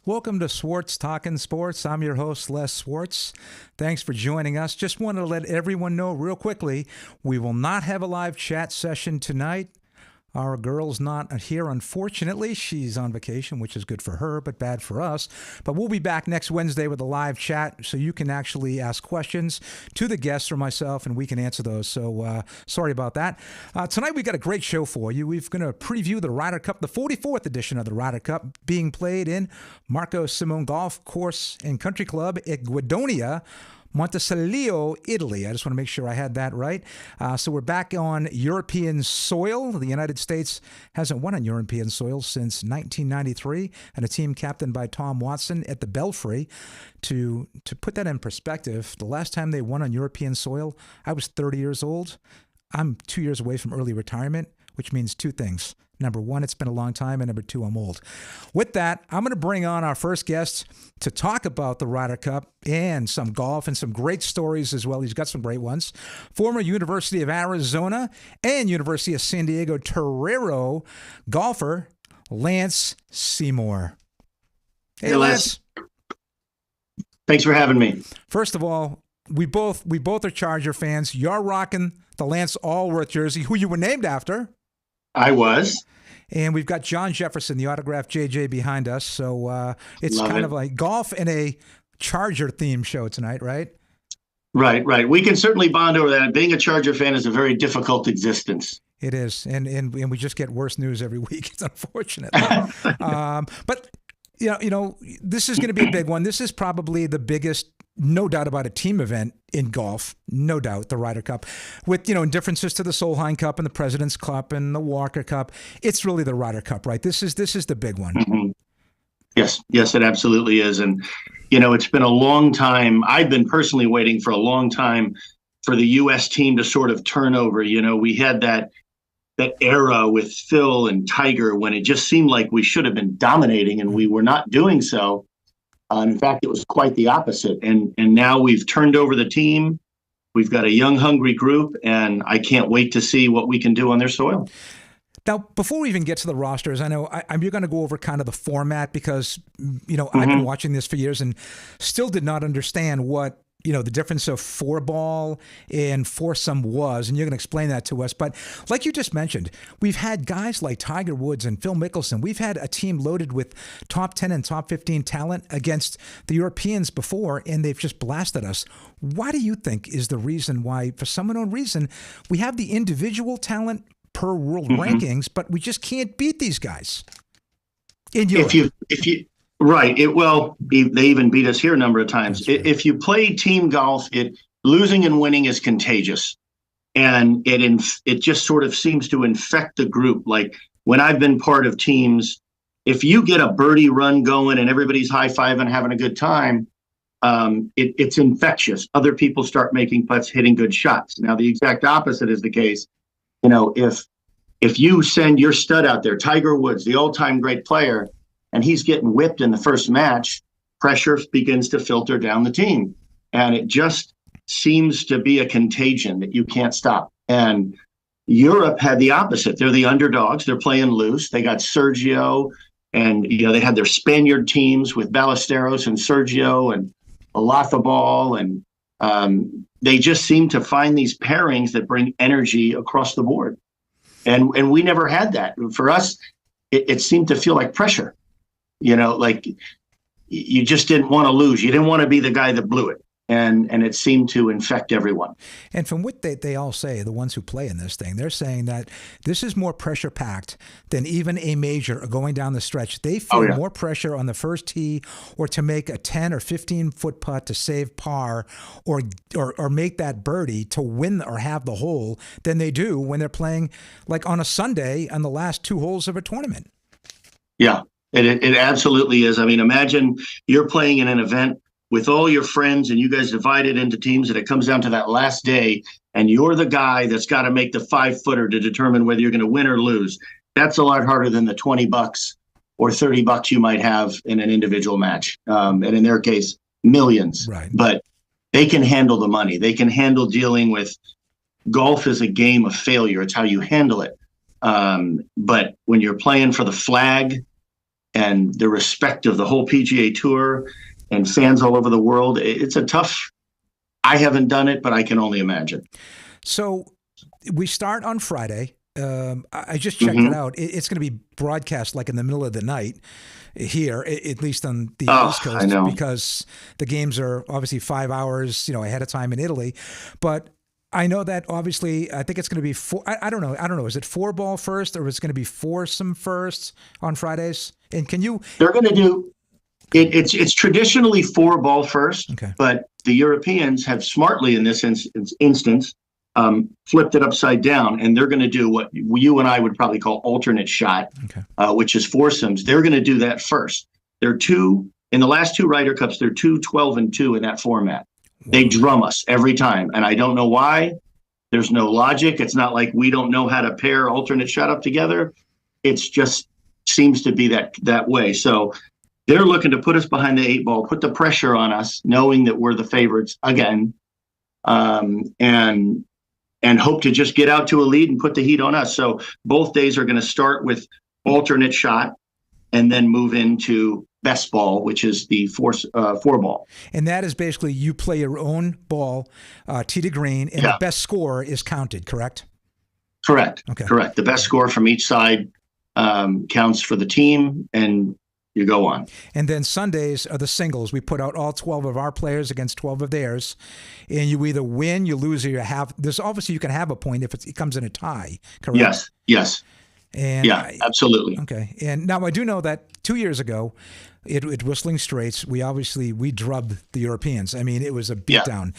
Welcome to Swartz Talkin Sports. I'm your host, Les Swartz. Thanks for joining us. Just wanted to let everyone know real quickly, we will not have a live chat session tonight. Our girl's not here, unfortunately. She's on vacation, which is good for her, but bad for us. But we'll be back next Wednesday with a live chat, so you can actually ask questions to the guests or myself, and we can answer those. So sorry about that. Tonight we've got a great show for you. We're going to preview the Ryder Cup, the 44th edition of the Ryder Cup, being played in Marco Simone Golf Course and Country Club at Guidonia, Montecelio, Italy. I just want to make sure I had that right. So we're back on European soil. The United States hasn't won on European soil since 1993, and a team captained by Tom Watson at the Belfry. To put that in perspective, the last time they won on European soil, I was 30 years old. I'm 2 years away from early retirement, which means two things. Number one, it's been a long time, and number two, I'm old. With that, I'm going to bring on our first guest to talk about the Ryder Cup and some golf and some great stories as well. He's got some great ones. Former University of Arizona and University of San Diego Torero golfer, Lance Seymour. Hey, Lance. Thanks for having me. First of all, we both are Charger fans. You're rocking the Lance Allworth jersey, who you were named after. I was. And we've got John Jefferson, the autographed JJ, behind us. So it's kind of like golf and a Charger themed show tonight, right? Right. We can certainly bond over that. Being a Charger fan is a very difficult existence. It is. And we just get worse news every week. It's unfortunate. But, you know, this is going to be a big one. This is probably the biggest, no doubt about a team event in golf, no doubt, the Ryder Cup. With, differences to the Solheim Cup and the President's Cup and the Walker Cup. It's really the Ryder Cup, right? This is the big one. Mm-hmm. Yes, it absolutely is. And, it's been a long time. I've been personally waiting for a long time for the U.S. team to sort of turn over. We had that era with Phil and Tiger when it just seemed like we should have been dominating, and we were not doing so. In fact, it was quite the opposite. And now we've turned over the team. We've got a young, hungry group, and I can't wait to see what we can do on their soil. Now, before we even get to the rosters, I know you're going to go over kind of the format because, I've been watching this for years and still did not understand what, the difference of four ball and foursome was, and you're going to explain that to us. But like you just mentioned, we've had guys like Tiger Woods and Phil Mickelson. We've had a team loaded with top 10 and top 15 talent against the Europeans before, and they've just blasted us. Why do you think is the reason why, for some unknown reason, we have the individual talent per world rankings, but we just can't beat these guys in Europe? If you Right. They even beat us here a number of times. Right. If you play team golf, losing and winning is contagious, and it just sort of seems to infect the group. Like when I've been part of teams, if you get a birdie run going and everybody's high-fiving and having a good time, it's infectious. Other people start making putts, hitting good shots. Now, the exact opposite is the case. If you send your stud out there, Tiger Woods, the all-time great player, and he's getting whipped in the first match, pressure begins to filter down the team. And it just seems to be a contagion that you can't stop. And Europe had the opposite. They're the underdogs. They're playing loose. They got Sergio, and they had their Spaniard teams with Ballesteros and Sergio and Olazabal, and they just seem to find these pairings that bring energy across the board. And we never had that. For us, it seemed to feel like pressure. Like you just didn't want to lose. You didn't want to be the guy that blew it. And it seemed to infect everyone. And from what they all say, the ones who play in this thing, they're saying that this is more pressure-packed than even a major going down the stretch. They feel more pressure on the first tee or to make a 10 or 15-foot putt to save par or make that birdie to win or have the hole than they do when they're playing like on a Sunday on the last two holes of a tournament. Yeah, it absolutely is. I mean, imagine you're playing in an event with all your friends and you guys divided into teams, and it comes down to that last day and you're the guy that's got to make the 5-footer to determine whether you're going to win or lose. That's a lot harder than the $20 or $30 you might have in an individual match. And in their case, millions. Right. But they can handle the money. They can handle dealing with golf as a game of failure. It's how you handle it. But when you're playing for the flag, and the respect of the whole PGA Tour and fans all over the world. It's a tough. I haven't done it, but I can only imagine. So we start on Friday. I just checked it out. It's going to be broadcast like in the middle of the night here, at least on the East Coast, because the games are obviously 5 hours, ahead of time in Italy. But I know that obviously, I think it's going to be four. I don't know. Is it 4-ball first, or is it going to be foursome first on Fridays? And can you? They're going to do. It's traditionally 4-ball first, but the Europeans have smartly in this instance flipped it upside down, and they're going to do what you and I would probably call alternate shot, which is foursomes. They're going to do that first. They're two in the last 2 Ryder Cups. They're 12-2 in that format. They drum us every time, and I don't know why. There's no logic. It's not like we don't know how to pair alternate shot up together. It's just seems to be that way. So they're looking to put us behind the 8-ball, put the pressure on us, knowing that we're the favorites again, and hope to just get out to a lead and put the heat on us. So both days are going to start with alternate shot and then move into best ball, which is the 4-ball. And that is basically you play your own ball, tee to green, and the best score is counted, correct? Correct. Correct. The best score from each side counts for the team, and you go on. And then Sundays are the singles. We put out all 12 of our players against 12 of theirs, and you either win, you lose, or you have. There's obviously you can have a point if it comes in a tie. Correct? Yes. And absolutely. Okay. And now I do know that 2 years ago, at Whistling Straits, we drubbed the Europeans. I mean, it was a beatdown.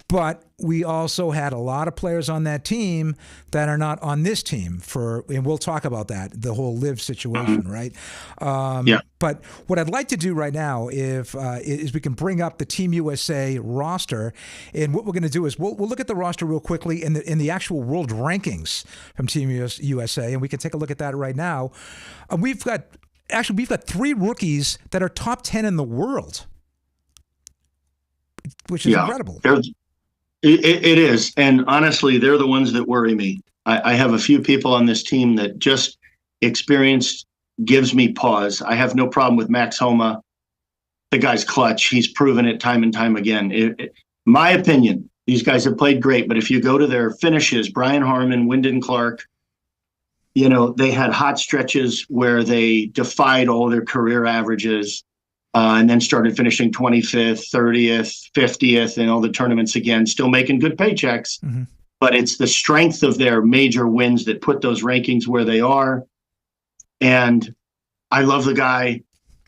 But we also had a lot of players on that team that are not on this team and we'll talk about that, the whole live situation, right? But what I'd like to do right now is we can bring up the Team USA roster, and what we're going to do is we'll look at the roster real quickly in the actual world rankings from Team USA, and we can take a look at that right now. We've got 3 rookies that are top 10 in the world, which is incredible. It is. And honestly, they're the ones that worry me. I have a few people on this team that just experience gives me pause. I have no problem with Max Homa. The guy's clutch. He's proven it time and time again. My opinion, these guys have played great, but if you go to their finishes, Brian Harman, Wyndon Clark, they had hot stretches where they defied all their career averages and then started finishing 25th, 30th, 50th in all the tournaments again, still making good paychecks. Mm-hmm. But it's the strength of their major wins that put those rankings where they are. And I love the guy,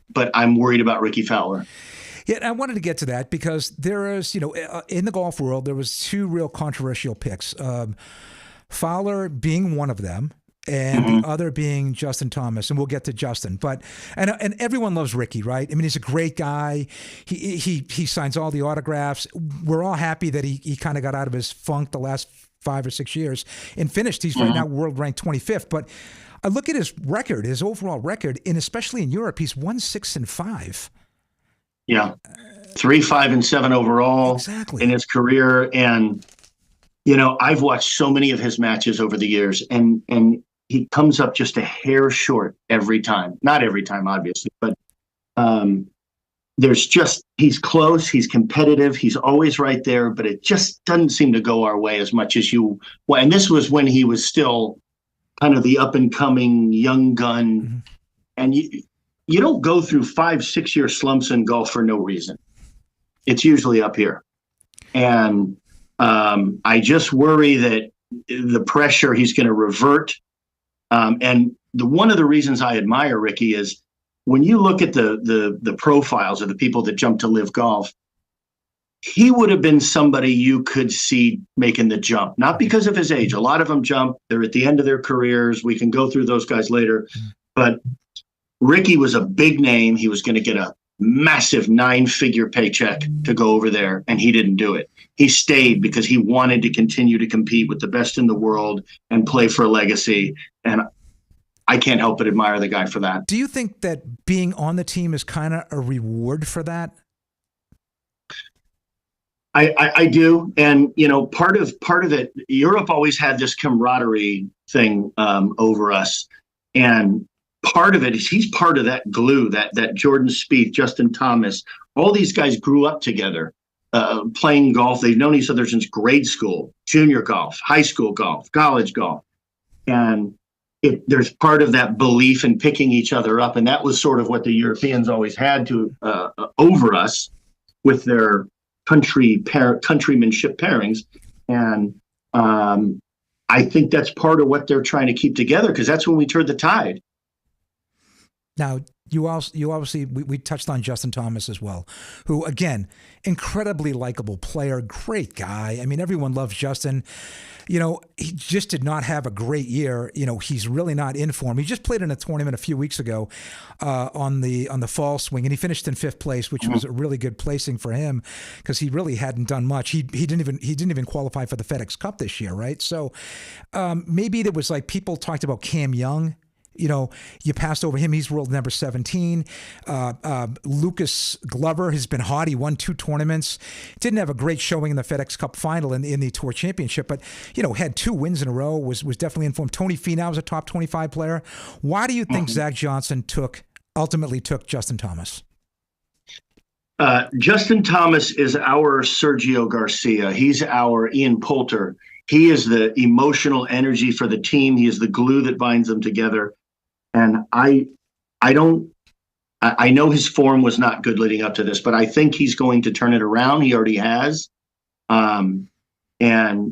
but I'm worried about Ricky Fowler. Yeah, I wanted to get to that because there is, in the golf world, there was 2 real controversial picks. Fowler being one of them, and the other being Justin Thomas, and we'll get to Justin. But and everyone loves Ricky, right? I mean, he's a great guy. He signs all the autographs. We're all happy that he kind of got out of his funk the last 5 or 6 years and finished. He's right now world ranked 25th. But I look at his record, his overall record, and especially in Europe, he's 1-6-5. Yeah, 3-5-7 overall in his career, and I've watched so many of his matches over the years, and he comes up just a hair short every time. Not every time, obviously, but he's close, he's competitive, he's always right there, but it just doesn't seem to go our way as much as and this was when he was still kind of the up-and-coming young gun, and you don't go through 5-6 year slumps in golf for no reason. It's usually up here. And I just worry that the pressure he's going to revert. And one of the reasons I admire Ricky is when you look at the profiles of the people that jump to live golf, he would have been somebody you could see making the jump, not because of his age. A lot of them jump. They're at the end of their careers. We can go through those guys later. But Ricky was a big name. He was going to get a massive 9-figure paycheck to go over there, and he didn't do it. He stayed because he wanted to continue to compete with the best in the world and play for a legacy. And I can't help but admire the guy for that. Do you think that being on the team is kind of a reward for that? I do. And, part of it, Europe always had this camaraderie thing over us. And part of it is he's part of that glue, that Jordan Spieth, Justin Thomas, all these guys grew up together playing golf. They've known each other since grade school, junior golf, high school golf, college golf. And there's part of that belief in picking each other up. And that was sort of what the Europeans always had to over us with their countrymanship pairings. And I think that's part of what they're trying to keep together, because that's when we turned the tide. Now, you obviously, we touched on Justin Thomas as well, who, again, incredibly likable player, great guy. I mean, everyone loves Justin. You know, he just did not have a great year. You know, he's really not in form. He just played in a tournament a few weeks ago on the fall swing, and he finished in 5th place, which was a really good placing for him because he really hadn't done much. He didn't even qualify for the FedEx Cup this year, right? So maybe there was like people talked about Cam Young. You know, you passed over him. He's world number 17. Lucas Glover has been hot. He won 2 tournaments. Didn't have a great showing in the FedEx Cup final in the Tour Championship, but, you know, had 2 wins in a row, was definitely informed. Tony Finau was a top 25 player. Why do you think Zach Johnson ultimately took Justin Thomas? Justin Thomas is our Sergio Garcia. He's our Ian Poulter. He is the emotional energy for the team. He is the glue that binds them together. And I know his form was not good leading up to this, but I think he's going to turn it around. He already has. And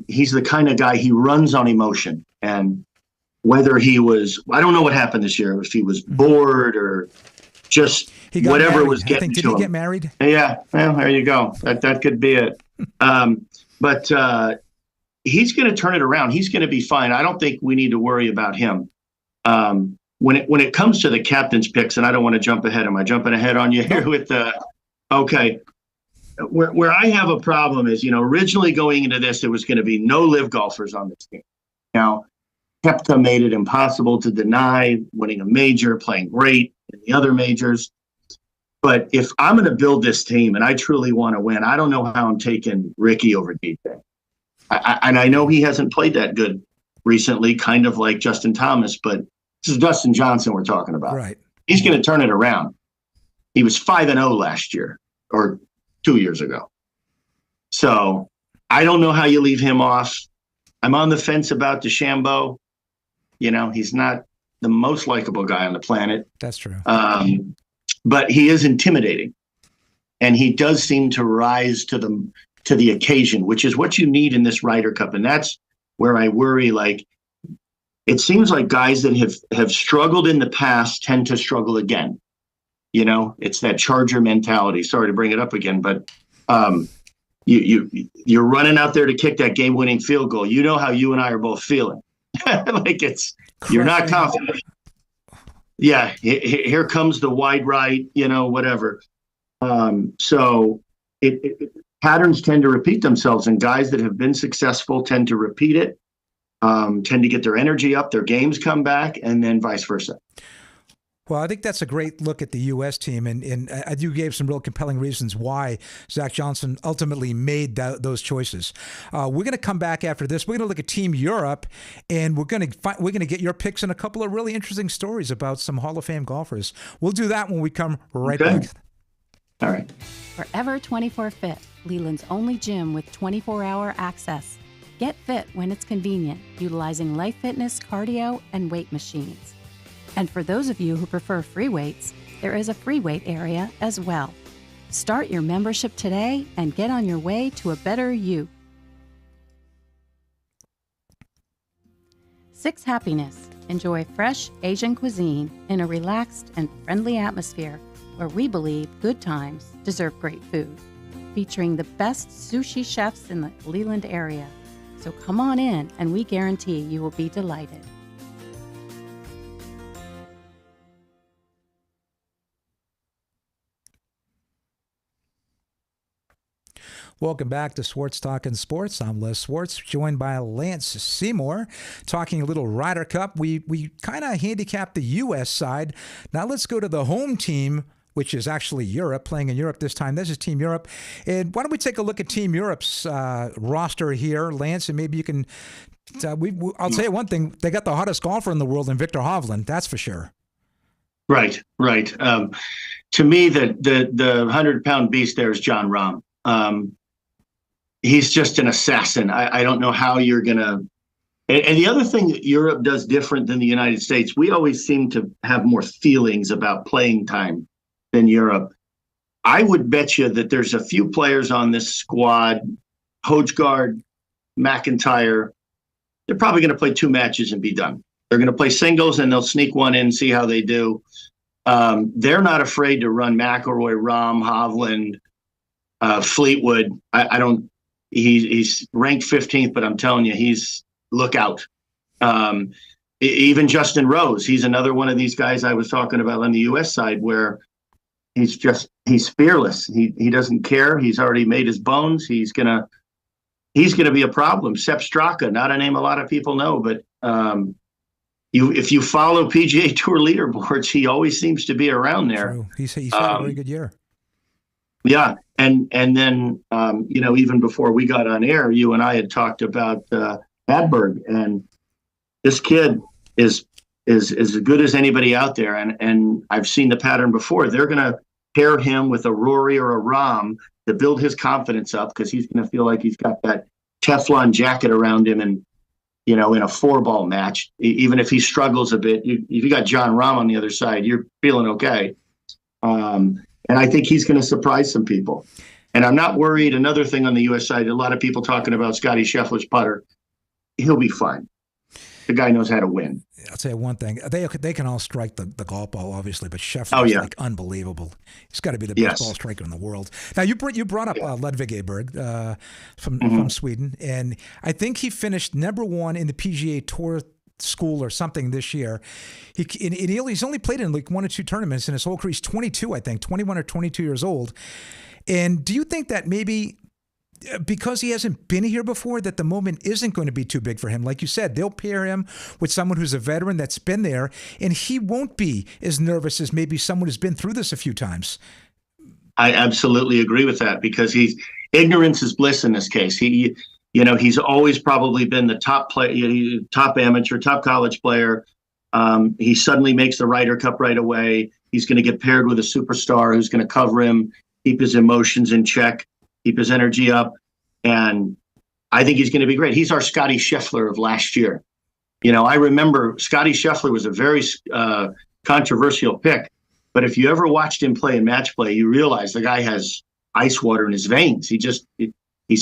he's the kind of guy, he runs on emotion. And whether I don't know what happened this year, if he was bored or just whatever married. Was getting to him. Did he get married? Yeah, well, there you go. That could be it. But he's going to turn it around. He's going to be fine. I don't think we need to worry about him. When it comes to the captain's picks, and I don't want to jump ahead. Am I jumping ahead on you here with okay. Where I have a problem is, you know, originally going into this, there was going to be no live golfers on this team. Now, Koepka made it impossible to deny winning a major, playing great in the other majors. But if I'm going to build this team and I truly want to win, I don't know how I'm taking Ricky over DJ. And I know he hasn't played that good recently, kind of like Justin Thomas, but this is Dustin Johnson we're talking about. Right. He's going to turn it around. He was 5-0 last year or 2 years ago. So I don't know how you leave him off. I'm on the fence about DeChambeau. You know, he's not the most likable guy on the planet. That's true. But he is intimidating. And he does seem to rise to the occasion, which is what you need in this Ryder Cup. And that's where I worry. Like, it seems like guys that have struggled in the past tend to struggle again. You know, it's that Charger mentality. Sorry to bring it up again, but you're running out there to kick that game-winning field goal. You know how you and I are both feeling. Like you're not confident. Yeah, here comes the wide right, you know, whatever. So patterns tend to repeat themselves, and guys that have been successful tend to repeat it. Tend to get their energy up, their games come back, and then vice versa. Well, I think that's a great look at the U.S. team, and you gave some real compelling reasons why Zach Johnson ultimately made those choices. We're going to come back after this. We're going to look at Team Europe, and we're going to get your picks and a couple of really interesting stories about some Hall of Fame golfers. We'll do that when we come right back. All right. Forever 24 Fit, Leland's only gym with 24-hour access. Get fit when it's convenient, utilizing Life Fitness, cardio, and weight machines. And for those of you who prefer free weights, there is a free weight area as well. Start your membership today and get on your way to a better you. Six Happiness. Enjoy fresh Asian cuisine in a relaxed and friendly atmosphere where we believe good times deserve great food. Featuring the best sushi chefs in the Leland area. So come on in and we guarantee you will be delighted. Welcome back to Swartz Talkin Sports. I'm Les Swartz, joined by Lance Seymour, talking a little Ryder Cup. We kind of handicapped the U.S. side. Now let's go to the home team, which is actually Europe, playing in Europe this time. This is Team Europe. And why don't we take a look at Team Europe's roster here, Lance, and maybe you can I'll tell you one thing. They got the hottest golfer in the world in Victor Hovland, that's for sure. Right, right. To me, the 100-pound beast there is John Rahm. He's just an assassin. I don't know how you're going to. And the other thing that Europe does different than the United States, we always seem to have more feelings about playing time than Europe. I would bet you that there's a few players on this squad, Hogegaard, McIntyre, they're probably going to play 2 matches and be done. They're going to play singles and they'll sneak one in, see how they do. They're not afraid to run McIlroy, Rahm, Hovland, Fleetwood. I don't. He's ranked 15th, but I'm telling you, he's look out. Even Justin Rose, he's another one of these guys I was talking about on the U.S. side where he's fearless. He doesn't care. He's already made his bones. He's gonna be a problem. Sepp Straka, not a name a lot of people know, but if you follow PGA Tour leaderboards, he always seems to be around there. True. He's had a very good year. Yeah, and then even before we got on air, you and I had talked about Adberg, and this kid is as good as anybody out there. And I've seen the pattern before. They're going to pair him with a Rory or a Rahm to build his confidence up because he's going to feel like he's got that Teflon jacket around him, and in a 4-ball match, even if he struggles a bit, if you got John Rahm on the other side, you're feeling okay. And I think he's going to surprise some people. And I'm not worried. Another thing on the U.S. side, a lot of people talking about Scotty Scheffler's putter. He'll be fine. The guy knows how to win. I'll tell you one thing. They can all strike the golf ball, obviously, but Scheffler is like unbelievable. He's got to be the best ball striker in the world. Now, you brought up Ludvig Åberg from Sweden, and I think he finished number 1 in the PGA Tour school or something this year. He's only played in like 1 or 2 tournaments in his whole career. He's 22, I think, 21 or 22 years old. And do you think that maybe because he hasn't been here before, that the moment isn't going to be too big for him? Like you said, they'll pair him with someone who's a veteran that's been there, and he won't be as nervous as maybe someone who's been through this a few times. I absolutely agree with that because ignorance is bliss in this case. He's always probably been the top player, top amateur, top college player. He suddenly makes the Ryder Cup right away. He's going to get paired with a superstar who's going to cover him, keep his emotions in check, keep his energy up. And I think he's going to be great. He's our Scotty Scheffler of last year. I remember Scotty Scheffler was a very controversial pick. But if you ever watched him play in match play, you realize the guy has ice water in his veins. He's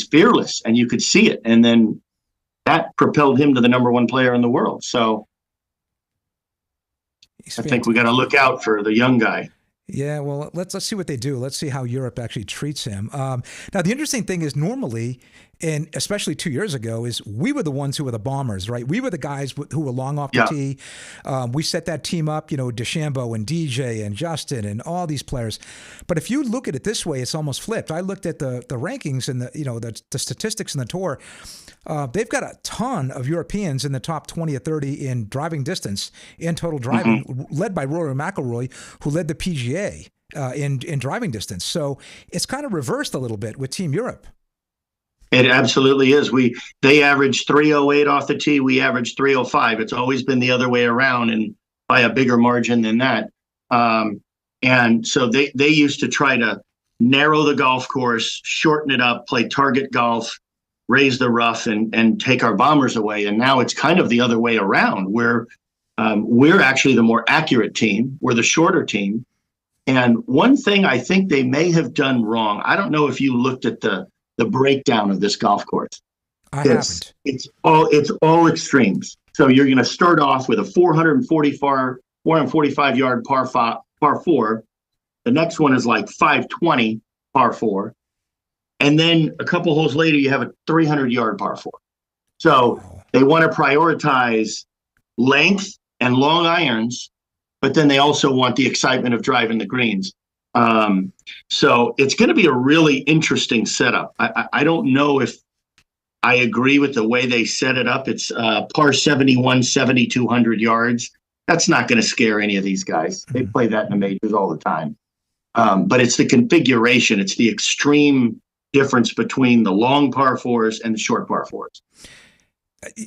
fearless, and you could see it. And then that propelled him to the number 1 player in the world. So I think we got to look out for the young guy. Yeah, well, let's see what they do. Let's see how Europe actually treats him. Now, the interesting thing is normally, and especially 2 years ago, is we were the ones who were the bombers, right? We were the guys who were long off the tee. We set that team up, DeChambeau and DJ and Justin and all these players. But if you look at it this way, it's almost flipped. I looked at the rankings and the statistics in the tour. They've got a ton of Europeans in the top 20 or 30 in driving distance, in total driving, led by Rory McIlroy, who led the PGA in driving distance. So it's kind of reversed a little bit with Team Europe. It absolutely is. They averaged 308 off the tee. We averaged 305. It's always been the other way around, and by a bigger margin than that. And so they used to try to narrow the golf course, shorten it up, play target golf, raise the rough, and take our bombers away. And now it's kind of the other way around, where we're actually the more accurate team. We're the shorter team. And one thing I think they may have done wrong, I don't know if you looked at the breakdown of this golf course. I haven't. It's all extremes. So you're going to start off with a 445 yard par 4. The next one is like 520 par 4. And then a couple holes later, you have a 300 yard par 4. So they want to prioritize length and long irons, but then they also want the excitement of driving the greens. So it's going to be a really interesting setup. I don't know if I agree with the way they set it up. It's par 71, 7,200 yards. That's not going to scare any of these guys. They play that in the majors all the time. But it's the configuration. It's the extreme difference between the long par 4s and the short par 4s.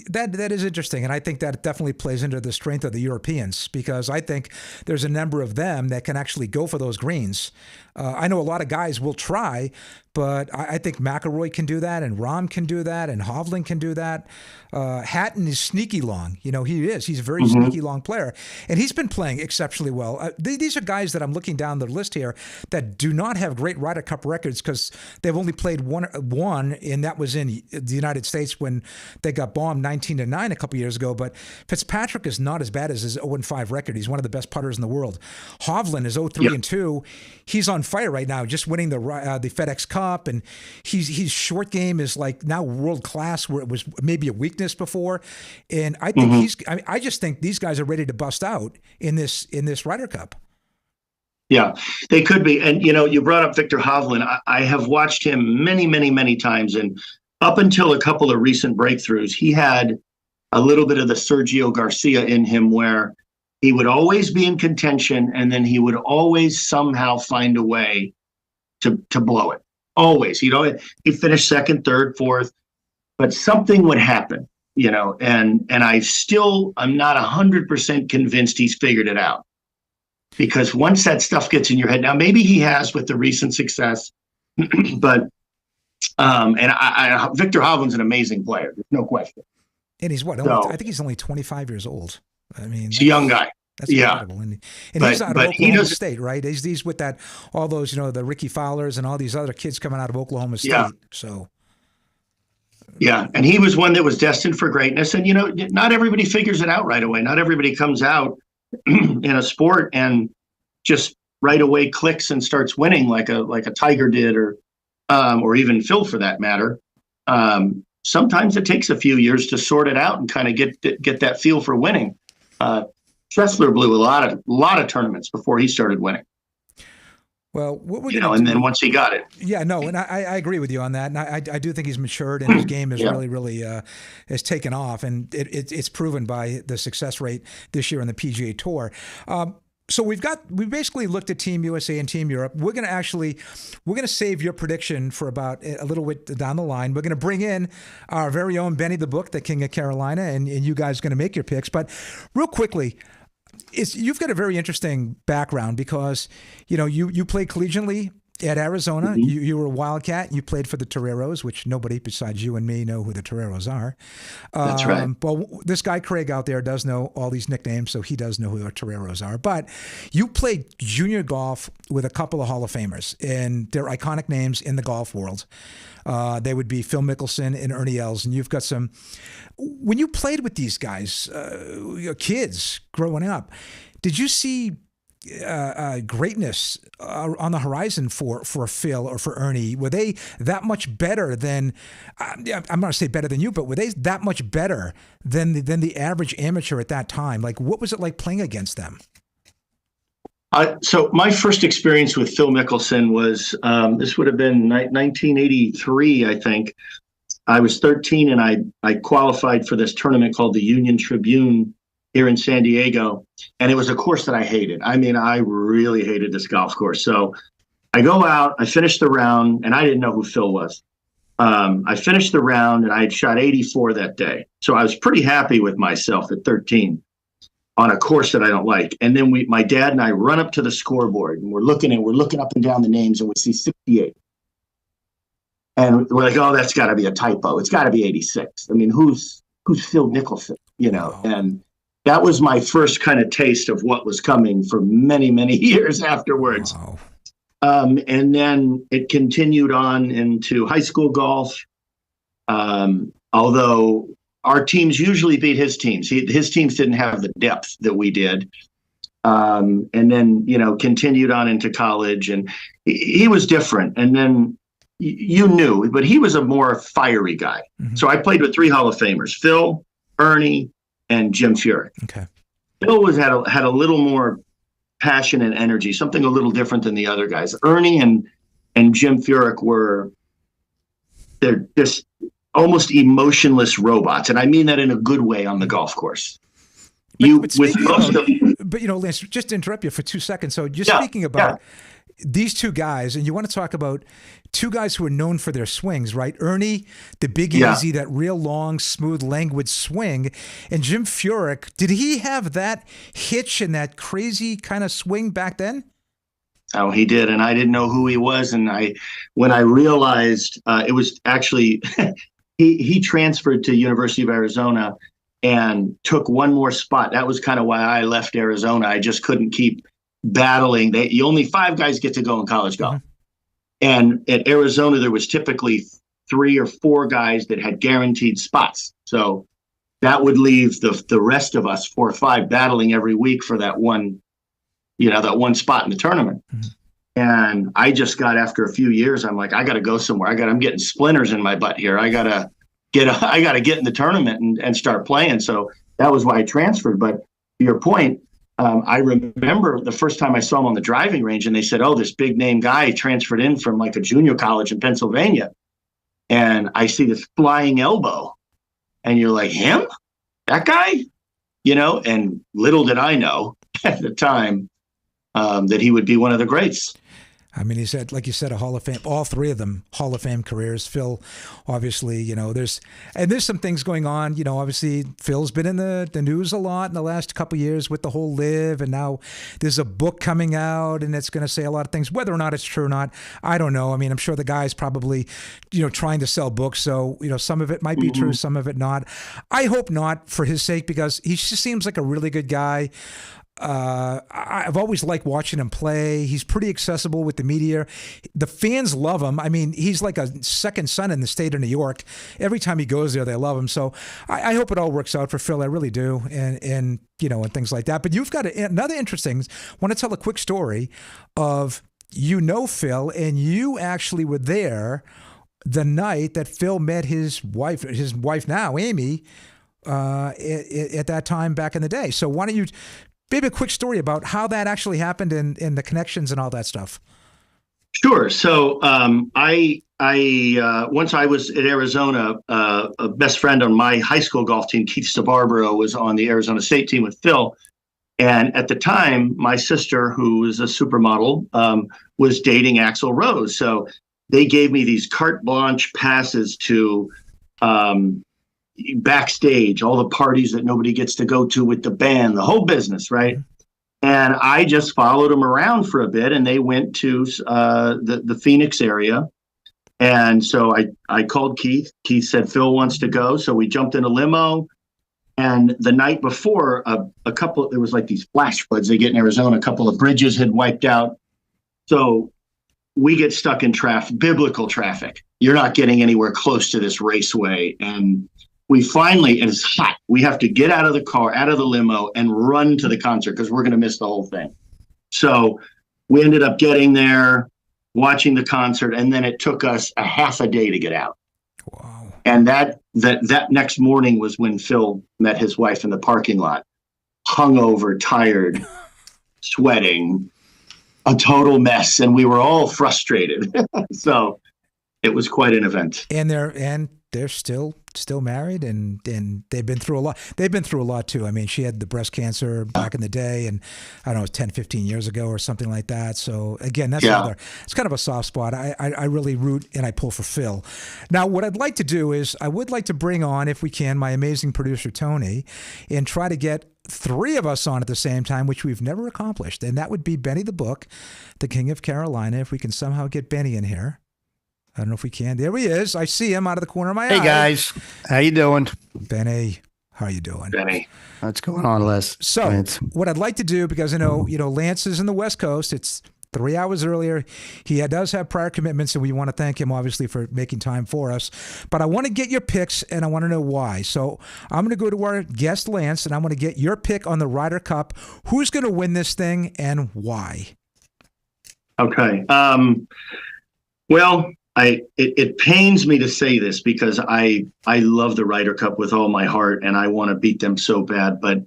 That is interesting, and I think that definitely plays into the strength of the Europeans, because I think there's a number of them that can actually go for those greens. I know a lot of guys will try, but I think McIlroy can do that, and Rahm can do that, and Hovland can do that. Hatton is sneaky long. He is. He's a very sneaky long player, and he's been playing exceptionally well. These are guys that I'm looking down the list here that do not have great Ryder Cup records because they've only played one, and that was in the United States when they got bombed 19-9 a couple years ago. But Fitzpatrick is not as bad as his 0-5 record. He's one of the best putters in the world. Hovland is 0-3-2. He's on fire right now, just winning the FedEx Cup, and his short game is like now world class, where it was maybe a weakness before. And I think I just think these guys are ready to bust out in this Ryder Cup. Yeah, they could be. And you brought up Victor Hovland. I have watched him many, many, many times, and up until a couple of recent breakthroughs, he had a little bit of the Sergio Garcia in him, where he would always be in contention, and then he would always somehow find a way to blow it. Always. He'd finish second, third, fourth, but something would happen, and I'm not 100% convinced he's figured it out. Because once that stuff gets in your head, now maybe he has with the recent success, but Victor Hovland's an amazing player. There's no question. And he's I think he's only 25 years old. I mean, he's a young guy. That's incredible. And he's out of Oklahoma State, right? He's with all those, the Ricky Fowlers and all these other kids coming out of Oklahoma State. Yeah. So. Yeah. And he was one that was destined for greatness. And, not everybody figures it out right away. Not everybody comes out in a sport and just right away clicks and starts winning like a Tiger did, or even Phil for that matter. Sometimes it takes a few years to sort it out and kind of get that feel for winning. Tressler blew a lot of tournaments before he started winning. Well, what we're going to and then once he got it. Yeah, no, and I agree with you on that. And I do think he's matured, and his game is really has taken off, and it's proven by the success rate this year on the PGA Tour. So we basically looked at Team USA and Team Europe. We're going to save your prediction for about a little bit down the line. We're going to bring in our very own Benny the Book, the King of Carolina, and you guys are going to make your picks. But real quickly, you've got a very interesting background because, you played collegiately at Arizona. Mm-hmm. You were a Wildcat. You played for the Toreros, which nobody besides you and me know who the Toreros are. That's right. Well, this guy Craig out there does know all these nicknames, so he does know who the Toreros are. But you played junior golf with a couple of Hall of Famers, and they're iconic names in the golf world. They would be Phil Mickelson and Ernie Els, and you've got some. When you played with these guys, kids growing up, did you see greatness on the horizon for Phil or for Ernie? Were they that much better than? I'm not going to say better than you, but were they that much better than the average amateur at that time? Like, what was it like playing against them? So my first experience with Phil Mickelson was this would have been 1983, I think. I was 13 and I qualified for this tournament called the Union Tribune here in San Diego. And it was a course that I hated. I mean, I really hated this golf course. So I go out, I finished the round, and I didn't know who Phil was. I finished the round and I had shot 84 that day. So I was pretty happy with myself at 13 on a course that I don't like. And then my dad and I run up to the scoreboard and we're looking up and down the names and we see 68. And we're like, oh, that's got to be a typo. It's got to be 86. I mean, who's Phil Mickelson? And that was my first kind of taste of what was coming for many, many years afterwards. Wow. And then it continued on into high school golf. Although our teams usually beat his teams. His teams didn't have the depth that we did. And then, continued on into college, and he was different. And then you knew, but he was a more fiery guy. Mm-hmm. So I played with 3 Hall of Famers, Phil, Ernie, and Jim Furyk. Okay. Phil had a little more passion and energy, something a little different than the other guys. Ernie and Jim Furyk they're just almost emotionless robots. And I mean that in a good way on the golf course. But Lance, just to interrupt you for 2 seconds. So just speaking about these two guys, and you want to talk about two guys who are known for their swings, right? Ernie, the Big Easy, that real long, smooth, languid swing. And Jim Furyk, did he have that hitch and that crazy kind of swing back then? Oh, he did. And I didn't know who he was. And when I realized it was actually, he transferred to University of Arizona and took one more spot. That was kind of why I left Arizona. I just couldn't keep battling. Only 5 guys get to go in college golf. Mm-hmm. And at Arizona, there was typically 3 or 4 guys that had guaranteed spots. So that would leave the rest of us, 4 or 5, battling every week for that one, that one spot in the tournament. Mm-hmm. And I just got, after a few years, I'm like, I got to go somewhere. I'm getting splinters in my butt here. I got to get in the tournament and start playing. So that was why I transferred. But to your point, I remember the first time I saw him on the driving range, and they said, oh, this big name guy transferred in from like a junior college in Pennsylvania. And I see this flying elbow, and you're like, him? That guy? And little did I know at the time that he would be one of the greats. I mean, he's had, like you said, a Hall of Fame, all 3 of them Hall of Fame careers. Phil, obviously, there's some things going on. Obviously, Phil's been in the news a lot in the last couple of years with the whole live, and now there's a book coming out, and it's going to say a lot of things. Whether or not it's true or not, I don't know. I mean, I'm sure the guy's probably, trying to sell books, so some of it might be true, some of it not. I hope not, for his sake, because he just seems like a really good guy. I've always liked watching him play. He's pretty accessible with the media. The fans love him. I mean, he's like a second son in the state of New York. Every time he goes there, they love him. So I hope it all works out for Phil. I really do. And things like that. But you've got another interesting, I want to tell a quick story of, Phil, and you actually were there the night that Phil met his wife now, Amy, at that time back in the day. So why don't you maybe a quick story about how that actually happened and the connections and all that stuff? Sure. So I once I was at Arizona, a best friend on my high school golf team, Keith Stabarbaro, was on the Arizona State team with Phil. And at the time, my sister, who was a supermodel, was dating Axl Rose. So they gave me these carte blanche passes to backstage, all the parties that nobody gets to go to with the band, the whole business, right? And I just followed them around for a bit, and they went to the Phoenix area. And so I called Keith. Keith said, Phil wants to go. So we jumped in a limo. And the night before, there was like these flash floods they get in Arizona. A couple of bridges had wiped out. So we get stuck in biblical traffic. You're not getting anywhere close to this raceway. And we finally, and it's hot, we have to get out of the car, out of the limo, and run to the concert because we're going to miss the whole thing. So we ended up getting there, watching the concert, and then it took us a half a day to get out. Wow. And that next morning was when Phil met his wife in the parking lot, hungover, tired, sweating, a total mess, and we were all frustrated. So it was quite an event. And they're still married, and they've been through a lot. They've been through a lot too. I mean, she had the breast cancer back in the day, and I don't know, it was 10, 15 years ago or something like that. So again, it's kind of a soft spot. I really root and I pull for Phil. Now, what I'd like to do is I would like to bring on, if we can, my amazing producer, Tony, and try to get 3 of us on at the same time, which we've never accomplished. And that would be Benny the Book, the King of Carolina, if we can somehow get Benny in here. I don't know if we can. There he is. I see him out of the corner of my eye. Hey, guys. How you doing? Benny, how are you doing? Benny. What's going on, Les? So Lance. What I'd like to do, because I know, Lance is in the West Coast. It's 3 hours earlier. He does have prior commitments, and we want to thank him, obviously, for making time for us. But I want to get your picks, and I want to know why. So I'm going to go to our guest, Lance, and I want to get your pick on the Ryder Cup. Who's going to win this thing and why? Okay. Well, it pains me to say this because I love the Ryder Cup with all my heart, and I want to beat them so bad. But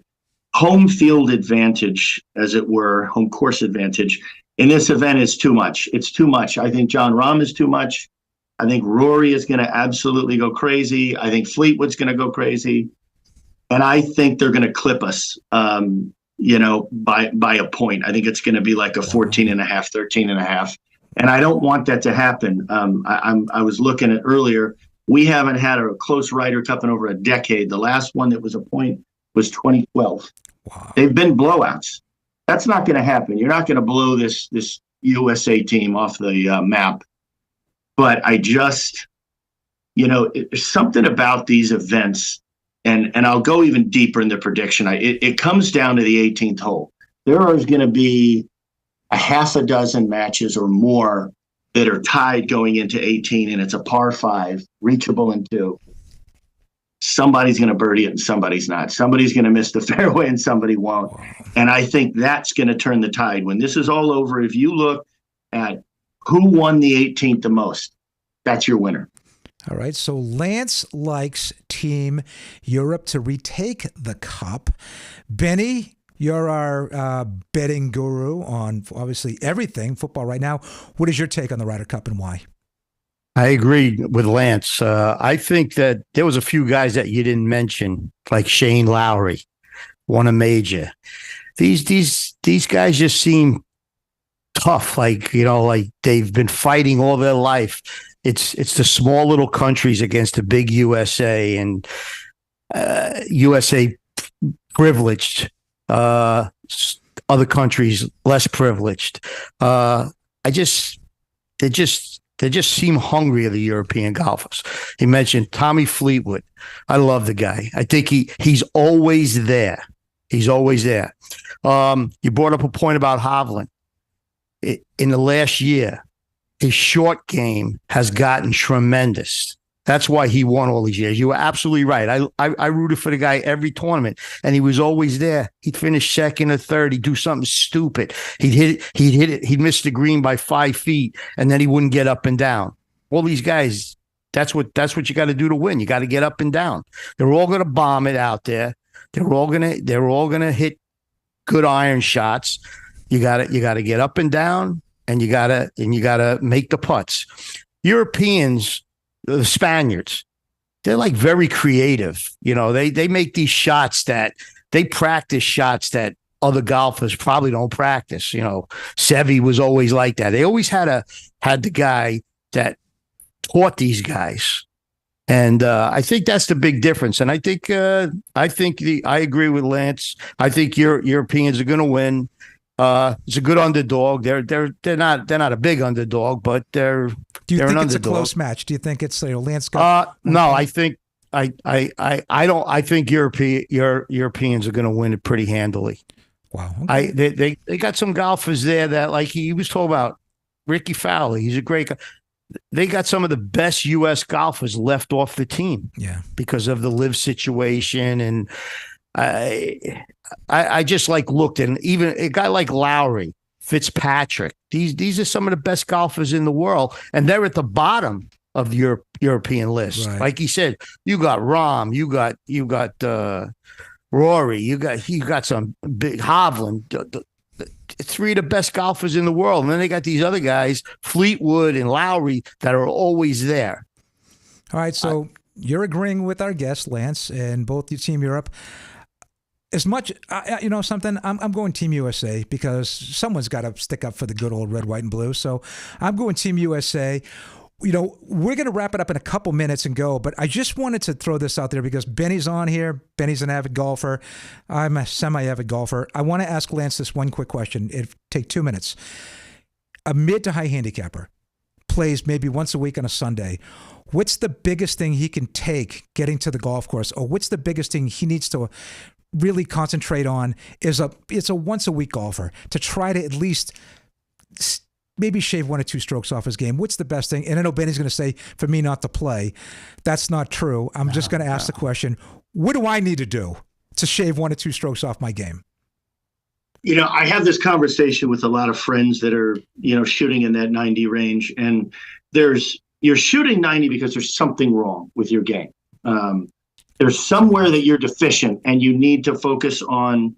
home field advantage, as it were, home course advantage in this event is too much. It's too much. I think Jon Rahm is too much. I think Rory is going to absolutely go crazy. I think Fleetwood's going to go crazy. and I think ththey're going to clip us. By a point. I think it's going to be like a 14.5, 13.5. And I don't want that to happen. I was looking at earlier. We haven't had a close Ryder Cup in over a decade. The last one that was a point was 2012. Wow. They've been blowouts. That's not going to happen. You're not going to blow this USA team off the map. But I just, there's something about these events. And I'll go even deeper in the prediction. It comes down to the 18th hole. There is going to be a half a dozen matches or more that are tied going into 18, and it's a par 5, reachable in 2. Somebody's going to birdie it and somebody's not. Somebody's going to miss the fairway and somebody won't. And I think that's going to turn the tide. When this is all over, if you look at who won the 18th the most, that's your winner. All right, so Lance likes Team Europe to retake the cup. Benny, you're our betting guru on obviously everything football right now. What is your take on the Ryder Cup and why? I agree with Lance. I think that there was a few guys that you didn't mention, like Shane Lowry, won a major. These guys just seem tough, like they've been fighting all their life. It's the small little countries against the big USA, and USA privileged, other countries less privileged. They just seem hungrier, the European golfers. He mentioned Tommy Fleetwood. I love the guy. I think he's always there. He's always there. You brought up a point about Hovland. In the last year, his short game has gotten tremendous. That's why he won all these years. You were absolutely right. I rooted for the guy every tournament, and he was always there. He'd finish second or third. He'd do something stupid. He'd hit it. He'd miss the green by 5 feet, and then he wouldn't get up and down. All these guys, that's what you got to do to win. You got to get up and down. They're all going to bomb it out there. They're all gonna hit good iron shots. You got to get up and down. And you gotta make the putts. Europeans, the Spaniards, they're like very creative. They make these shots that they practice shots that other golfers probably don't practice. Seve was always like that. They always had the guy that taught these guys. And I think that's the big difference. And I think I agree with Lance. I think Europeans are going to win. It's a good underdog. They're not a big underdog, but they're. Do you think it's underdog. A close match? Do you think it's Lance? No, I think I don't. I think Europeans are going to win it pretty handily. Wow. Okay. They got some golfers there that, like he was talking about, Ricky Fowler. He's a great guy. They got some of the best U.S. golfers left off the team. Yeah. Because of the live situation, and I just looked, and even a guy like Lowry, Fitzpatrick, these are some of the best golfers in the world, and they're at the bottom of the European list. Right. Like he said, you got Rahm, you got Rory, you got some big Hovland, the 3 of the best golfers in the world, and then they got these other guys, Fleetwood and Lowry, that are always there. All right, so you're agreeing with our guest Lance and both the Team Europe. As much, something, I'm going Team USA because someone's got to stick up for the good old red, white, and blue. So I'm going Team USA. We're going to wrap it up in a couple minutes and go, but I just wanted to throw this out there because Benny's on here. Benny's an avid golfer. I'm a semi-avid golfer. I want to ask Lance this one quick question. It'll take 2 minutes. A mid to high handicapper plays maybe once a week on a Sunday. What's the biggest thing he can take getting to the golf course, or what's the biggest thing he needs to really concentrate on? It's a once a week golfer to try to at least maybe shave 1 or 2 strokes off his game. What's the best thing? And I know Benny's going to say for me not to play. That's not true. I'm just going to ask the question, what do I need to do to shave 1 or 2 strokes off my game? I have this conversation with a lot of friends that are, shooting in that 90 range, and you're shooting 90 because there's something wrong with your game. There's somewhere that you're deficient, and you need to focus on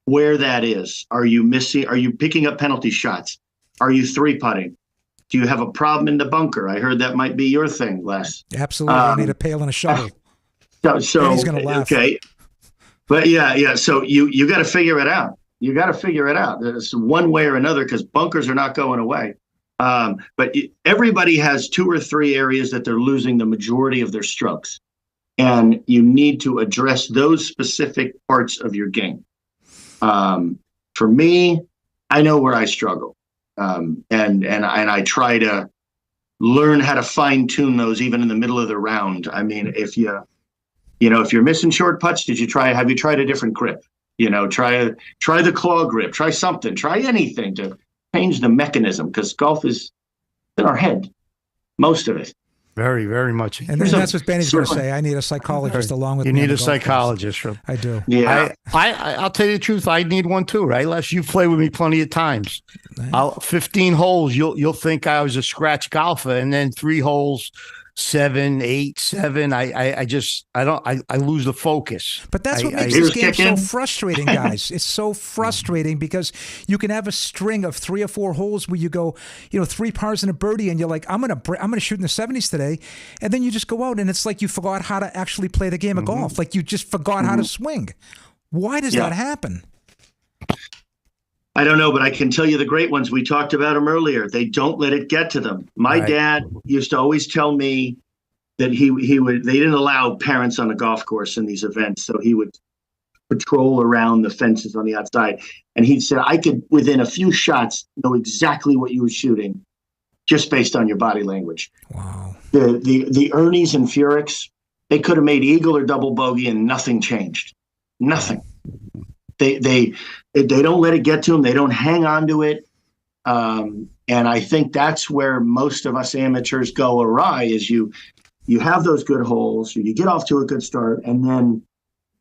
where that is. Are you missing? Are you picking up penalty shots? Are you 3-putting? Do you have a problem in the bunker? I heard that might be your thing, Les. Absolutely. I need a pail and a shovel. So Benny's going to laugh. Okay. But yeah. So you got to figure it out. You got to figure it out. It's one way or another, because bunkers are not going away. But everybody has 2 or 3 areas that they're losing the majority of their strokes. And you need to address those specific parts of your game. For me, I know where I struggle. And I try to learn how to fine tune those even in the middle of the round. I mean, if you're missing short putts, have you tried a different grip? Try the claw grip, try something, try anything to change the mechanism, because golf is in our head, most of it. Very, very much. And that's what Benny's going to say. I need a psychologist along with you me. You need a psychologist. I do. Yeah. I'll tell you the truth. I need one too, right, Les? You played with me plenty of times. 15 holes, you'll think I was a scratch golfer, and then 3 holes, 7, 8, 7. I lose the focus. But that's what makes this game so frustrating, guys. It's so frustrating because you can have a string of 3 or 4 holes where you go, 3 pars and a birdie, and you're like, I'm gonna shoot in the 70s today, and then you just go out and it's like you forgot how to actually play the game of golf. Like you just forgot how to swing. Why does that happen? I don't know, but I can tell you the great ones. We talked about them earlier. They don't let it get to them. My dad used to always tell me that they didn't allow parents on the golf course in these events. So he would patrol around the fences on the outside. And he said, I could, within a few shots, know exactly what you were shooting just based on your body language. Wow. The Ernies and Furyks, they could have made eagle or double bogey and nothing changed. Nothing. They don't let it get to them. They don't hang on to it. And I think that's where most of us amateurs go awry, is you have those good holes, you get off to a good start, and then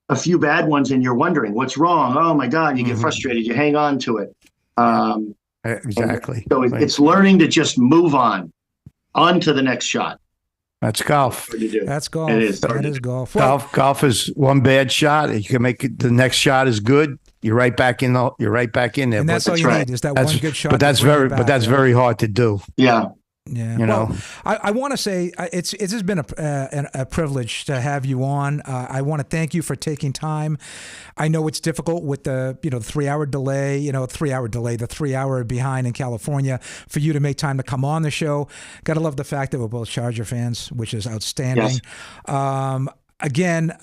a few bad ones, and you're wondering what's wrong. Oh my God, you get frustrated. You hang on to it. Exactly. So it's learning to just move on to the next shot. That's golf. That's golf. It is. That is golf. Well, Golf is one bad shot. You can make it, the next shot is good. You're right back in. You're right back in there. And that's all you need is that one good shot. But that's very hard to do. Yeah. Yeah. Well, I want to say it has been a privilege to have you on. I want to thank you for taking time. I know it's difficult with the 3-hour delay, the 3-hour behind in California, for you to make time to come on the show. Got to love the fact that we're both Charger fans, which is outstanding. Yes. Again,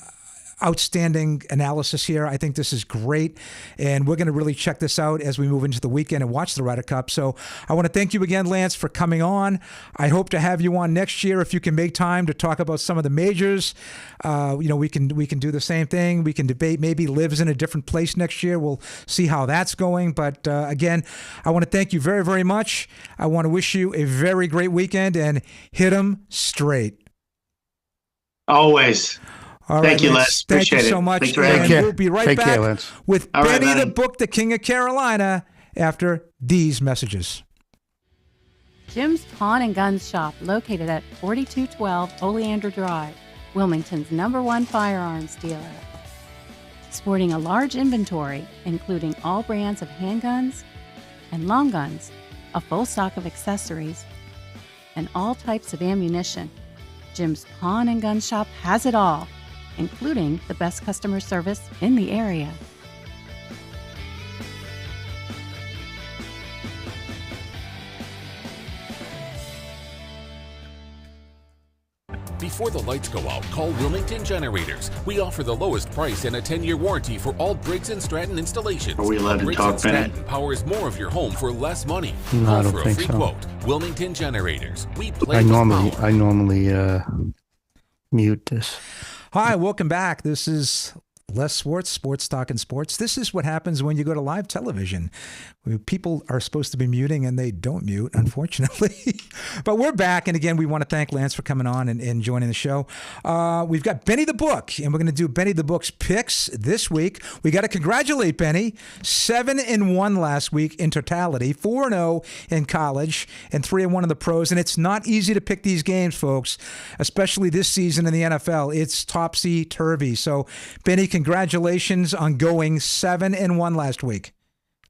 outstanding analysis here. I think this is great, and we're going to really check this out as we move into the weekend and watch the Ryder Cup. So I want to thank you again, Lance, for coming on. I hope to have you on next year if you can make time to talk about some of the majors. We can do the same thing. We can debate maybe Lives in a different place next year. We'll see how that's going. But again, I want to thank you very, very much. I want to wish you a very great weekend, and hit 'em straight. Always. All Thank you, Les. Thank you so much. Thanks for having me. We'll be right back with Benny the Book, the King of Carolina, after these messages. Jim's Pawn and Guns Shop, located at 4212 Oleander Drive, Wilmington's #1 firearms dealer. Sporting a large inventory, including all brands of handguns and long guns, a full stock of accessories, and all types of ammunition, Jim's Pawn and Gun Shop has it all, including the best customer service in the area. Before the lights go out, call Wilmington Generators. We offer the lowest price and a 10-year warranty for all Briggs & Stratton installations. Are we allowed to Briggs talk, & Stratton powers more of your home for less money. No, call I don't for a think free so. quote. Wilmington Generators. We play I with normally power. mute this. Hi, welcome back. This is Les Swartz, Sports Talkin Sports. This is what happens when you go to live television. People are supposed to be muting and they don't mute, unfortunately. But we're back. And again, we want to thank Lance for coming on and joining the show. We've got Benny the Book, and we're going to do Benny the Book's picks this week. We got to congratulate Benny. 7-1 last week in totality, 4-0 in college, and 3-1 in the pros. And it's not easy to pick these games, folks, especially this season in the NFL. It's topsy-turvy. So, Benny, congratulations on going 7-1 last week.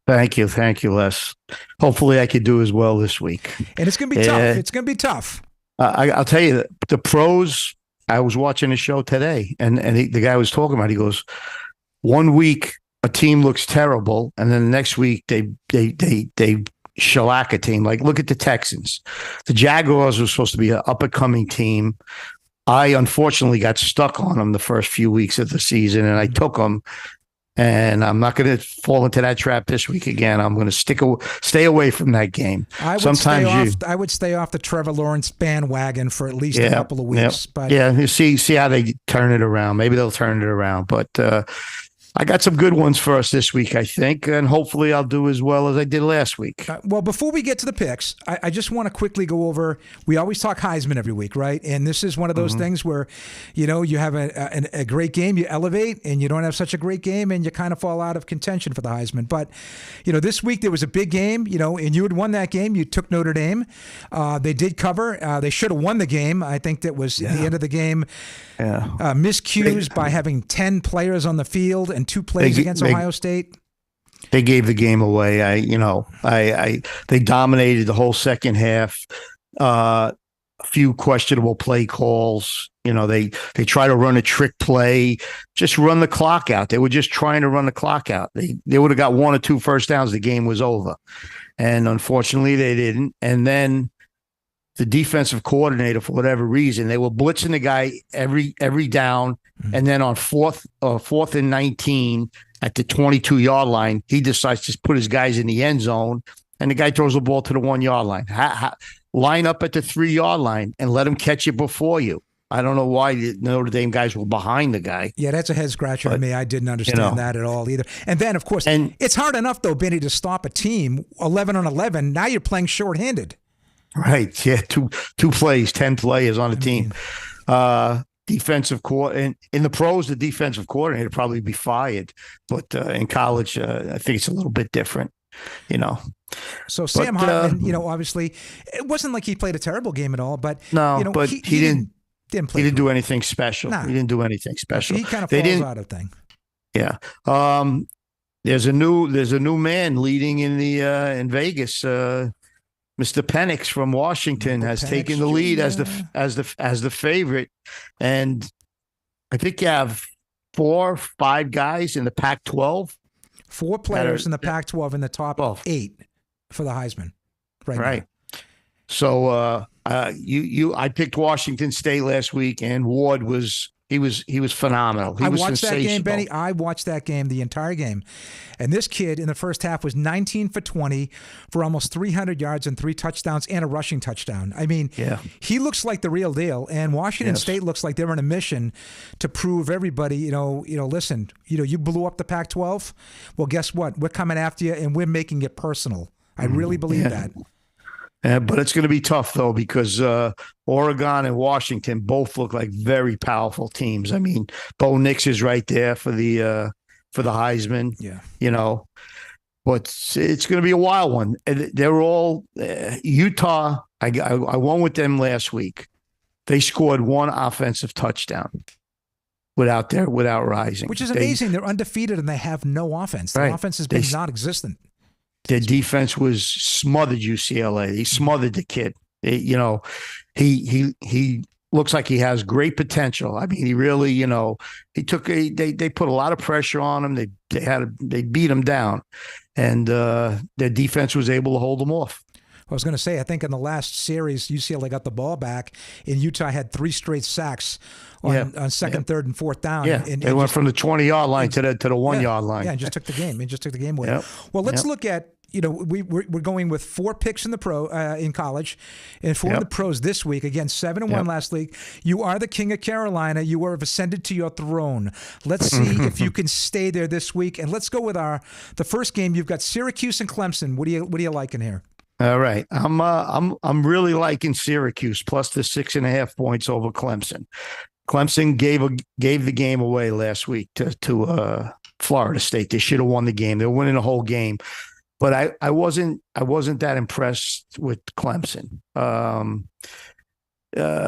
Thank you, Les. Hopefully, I could do as well this week. And it's going to be tough. It's going to be tough. I'll tell you, the pros. I was watching a show today, and the guy was talking about. He goes, one week a team looks terrible, and then the next week they shellac a team. Like, look at the Texans. The Jaguars were supposed to be an up-and-coming team. I unfortunately got stuck on them the first few weeks of the season, and I took them. And I'm not going to fall into that trap this week again. I'm going to stay away from that game. I would stay off the Trevor Lawrence bandwagon for at least a couple of weeks. But you see how they turn it around. Maybe they'll turn it around. But I got some good ones for us this week, I think, and hopefully I'll do as well as I did last week. Well, before we get to the picks, I just want to quickly go over, we always talk Heisman every week, right? And this is one of those things where, you have a great game, you elevate, and you don't have such a great game, and you kind of fall out of contention for the Heisman. But, this week there was a big game, and you had won that game. You took Notre Dame. They did cover. They should have won the game. I think that was the end of the game. Yeah. Miscues by having 10 players on the field and 2 plays against Ohio State. They gave the game away. They dominated the whole second half. A few questionable play calls. They try to run a trick play, just run the clock out. They were just trying to run the clock out. They would have got 1 or 2 first downs. The game was over. And unfortunately they didn't. And then the defensive coordinator, for whatever reason, they were blitzing the guy every down. And then on fourth and 19 at the 22-yard line, he decides to put his guys in the end zone, and the guy throws the ball to the 1-yard line. Line up at the 3-yard line and let him catch it before you. I don't know why the Notre Dame guys were behind the guy. Yeah, that's a head scratcher to me. I didn't understand that at all either. And then, of course, it's hard enough, though, Benny, to stop a team 11 on 11. Now you're playing shorthanded. Right. Yeah. Two plays, 10 players on the team. Defensive coordinator in the pros, the defensive coordinator probably be fired, but in college, I think it's a little bit different. So Sam Hartman, obviously, it wasn't like he played a terrible game at all, but but he didn't play. He didn't do anything special. Nah. He didn't do anything special. He kind of falls out of thing. Yeah. There's a new man leading in Vegas. Mr. Penix from Washington has taken the lead as the favorite, and I think you have 4, 5 guys in the Pac-12. 4 players in the Pac-12 in the top 8 for the Heisman. Right. Now. So I picked Washington State last week, and Ward was phenomenal. He was watched that game, sensational. Benny. I watched that game, the entire game. And this kid in the first half was 19 for 20 for almost 300 yards and 3 touchdowns and a rushing touchdown. I mean, he looks like the real deal. And Washington State looks like they're on a mission to prove everybody, listen, you blew up the Pac-12. Well, guess what? We're coming after you, and we're making it personal. I really believe that. But it's going to be tough, though, because Oregon and Washington both look like very powerful teams. I mean, Bo Nix is right there for the Heisman. Yeah. But it's going to be a wild one. They're all Utah. I won with them last week. They scored 1 offensive touchdown without rising, which is amazing. They're undefeated and they have no offense. Their offense has been non-existent. Their defense was smothered UCLA. He smothered the kid. He looks like he has great potential. I mean, he really, they put a lot of pressure on him. They beat him down, and their defense was able to hold him off. I was going to say, I think in the last series, UCLA got the ball back, and Utah had 3 straight sacks on second, third, and fourth down. Yeah, they went from the 20-yard line to the 1-yard line. Yeah, and just took the game. It just took the game away. Well, let's look at. We're going with 4 picks in the in college, and 4 in the pros this week. Again, 7-1 last week. You are the king of Carolina. You have ascended to your throne. Let's see if you can stay there this week. And let's go with the first game. You've got Syracuse and Clemson. What are you liking here? All right, I'm really liking Syracuse plus the 6.5 points over Clemson. Clemson gave the game away last week to Florida State. They should have won the game. They were winning the whole game. But I wasn't that impressed with Clemson.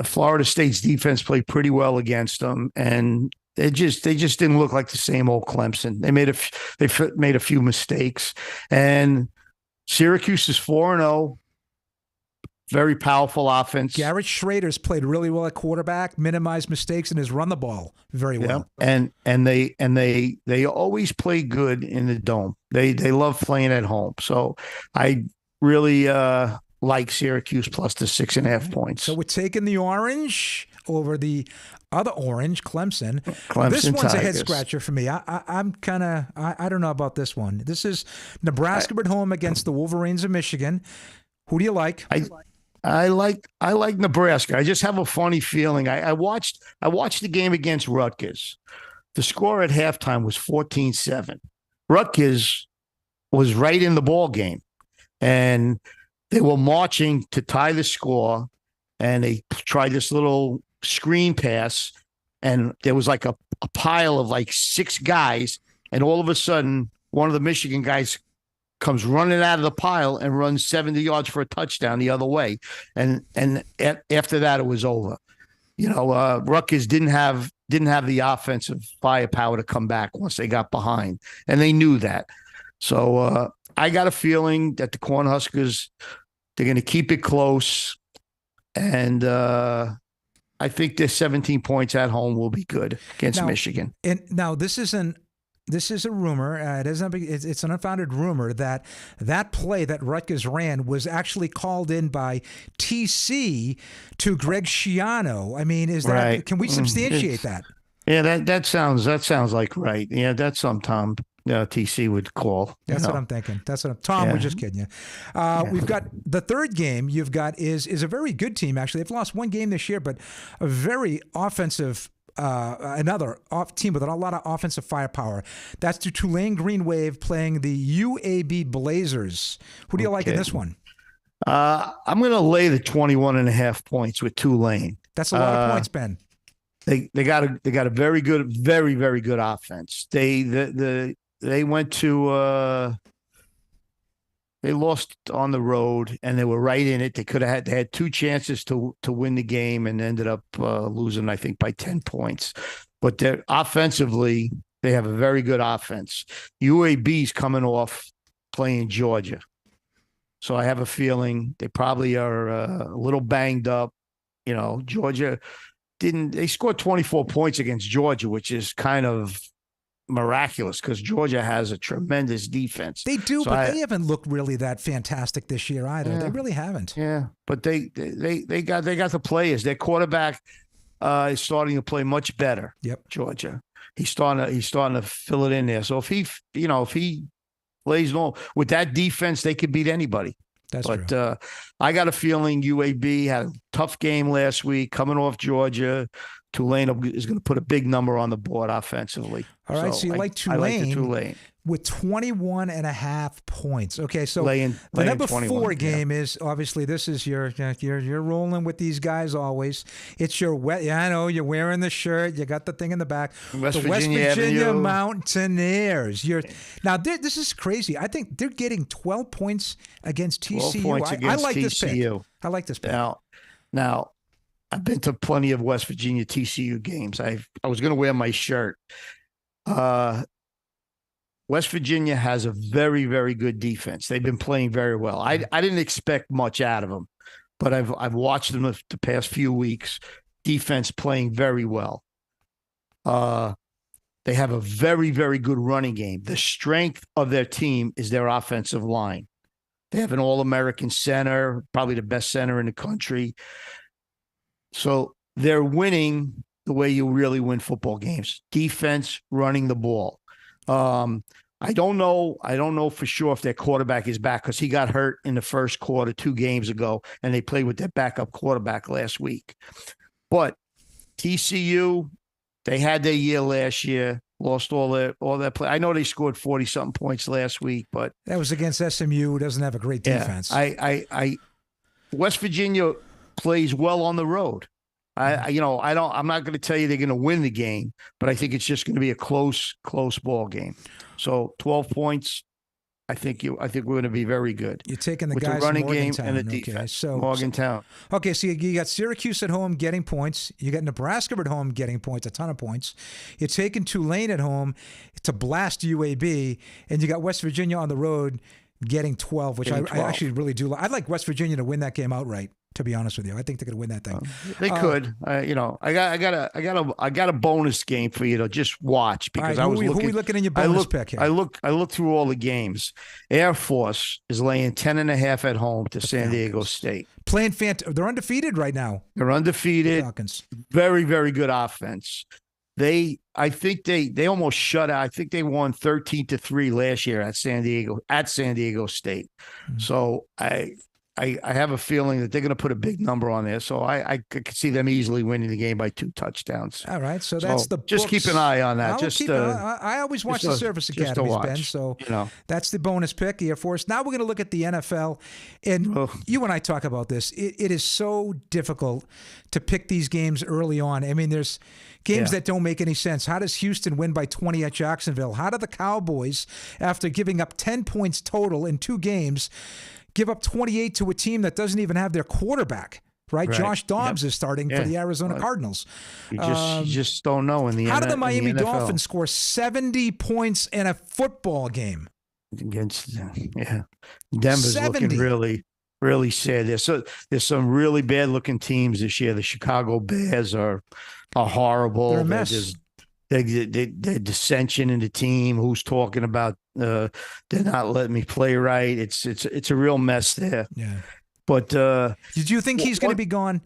Florida State's defense played pretty well against them, and they just didn't look like the same old Clemson. They made a few mistakes, and Syracuse is 4-0. very powerful offense. Garrett Schrader's played really well at quarterback, minimized mistakes, and has run the ball very well. And they always play good in the dome. They love playing at home. So I really like Syracuse plus the 6.5 points. So we're taking the orange over the other orange, Clemson. This one's Tigers. a head scratcher for me. I'm kind of I don't know about this one. This is Nebraska at home against the Wolverines of Michigan. Who do you like? I like Nebraska. I just have a funny feeling. I watched the game against Rutgers. The score at halftime was 14-7. Rutgers was right in the ball game, and they were marching to tie the score, and they tried this little screen pass, and there was like a pile of like 6 guys, and all of a sudden one of the Michigan guys comes running out of the pile and runs 70 yards for a touchdown the other way. And after that, it was over. Rutgers didn't have the offensive firepower to come back once they got behind, and they knew that. So I got a feeling that the Cornhuskers, they're going to keep it close, and I think their 17 points at home will be good against Michigan. And now this is a rumor. It's an unfounded rumor that play that Rutgers ran was actually called in by TC to Greg Schiano. I mean, is that right? Can we substantiate that? Yeah, that sounds like right. Yeah, that's some Tom TC would call. That's what I'm thinking. Tom. We're just kidding you. We've got the third game. You've got is a very good team actually. They've lost one game this year, but a very offensive. Another team with a lot of offensive firepower. That's the Tulane Green Wave playing the UAB Blazers. Who do you like in this one? I'm going to lay the 21.5 points with Tulane. That's a lot of points, Ben. They got a very good, very, very good offense. They went to they lost on the road, and they were right in it. They had 2 chances to win the game and ended up losing, I think, by 10 points. But they're offensively, they have a very good offense. UAB's coming off playing Georgia. So I have a feeling they probably are a little banged up. Georgia they scored 24 points against Georgia, which is kind of miraculous because Georgia has a tremendous defense. They do, but they haven't looked really that fantastic this year either. Yeah, they really haven't. Yeah, but they got the players. Their quarterback is starting to play much better. Yep, Georgia. He's starting to fill it in there. So if he plays long with that defense, they could beat anybody. That's true. But I got a feeling UAB had a tough game last week, coming off Georgia. Tulane is going to put a big number on the board offensively. All right, so you like Tulane, I like the Tulane with 21.5 points. Okay, so the number 4 game is obviously this is you're rolling with these guys always. It's your I know you're wearing the shirt. You got the thing in the back. West the Virginia West Virginia Avenue. Now this is crazy. I think they're getting 12 points against TCU. 12 points against I like TCU. This pick. I like this pick. Now, I've been to plenty of West Virginia TCU games. I was going to wear my shirt. West Virginia has a very, very good defense. They've been playing very well. I didn't expect much out of them, but I've watched them the past few weeks. Defense playing very well. They have a very, very good running game. The strength of their team is their offensive line. They have an All-American center, probably the best center in the country. So they're winning the way you really win football games. Defense, running the ball. I don't know for sure if their quarterback is back because he got hurt in the first quarter 2 games ago, and they played with their backup quarterback last week. But TCU, they had their year last year, lost all their play. I know they scored 40-something points last week, but that was against SMU, who doesn't have a great defense. West Virginia plays well on the road. I'm not going to tell you they're going to win the game, but I think it's just going to be a close ball game. So 12 points. I think we're going to be very good. You're taking the with guys the running from game Morgantown. and the defense. Okay, Morgantown. Okay, so you got Syracuse at home getting points. You got Nebraska at home getting points, a ton of points. You're taking Tulane at home to blast UAB, and you got West Virginia on the road getting 12, which I 12. actually really do. I'd like West Virginia to win that game outright. To be honest with you, I think they're going to win that thing. They could. I got a bonus game for you to just watch because who are we looking in your bonus pick here? I looked through all the games. Air Force is laying 10.5 at home to San Diego State. Playing they're undefeated right now. They're undefeated. Falcons. Very, very good offense. I think they almost shut out. I think they won 13-3 last year at San Diego State. Mm-hmm. So I have a feeling that they're going to put a big number on there. So I could see them easily winning the game by 2 touchdowns. All right. So that's the books. Just keep an eye on that. I always watch the service academies, Ben. So that's the bonus pick, Air Force. Now we're going to look at the NFL. And you and I talk about this. It is so difficult to pick these games early on. I mean, there's games that don't make any sense. How does Houston win by 20 at Jacksonville? How do the Cowboys, after giving up 10 points total in 2 games, give up 28 to a team that doesn't even have their quarterback, right? Josh Dobbs is starting for the Arizona Cardinals. You just don't know in the How did the Miami Dolphins score 70 points in a football game? Against Denver's 70. Looking really, really sad. There's some really bad looking teams this year. The Chicago Bears are horrible. They're a mess. They're dissension in the team. Who's talking about they're not letting me play right? It's a real mess there. Yeah. But do you think he's going to be gone?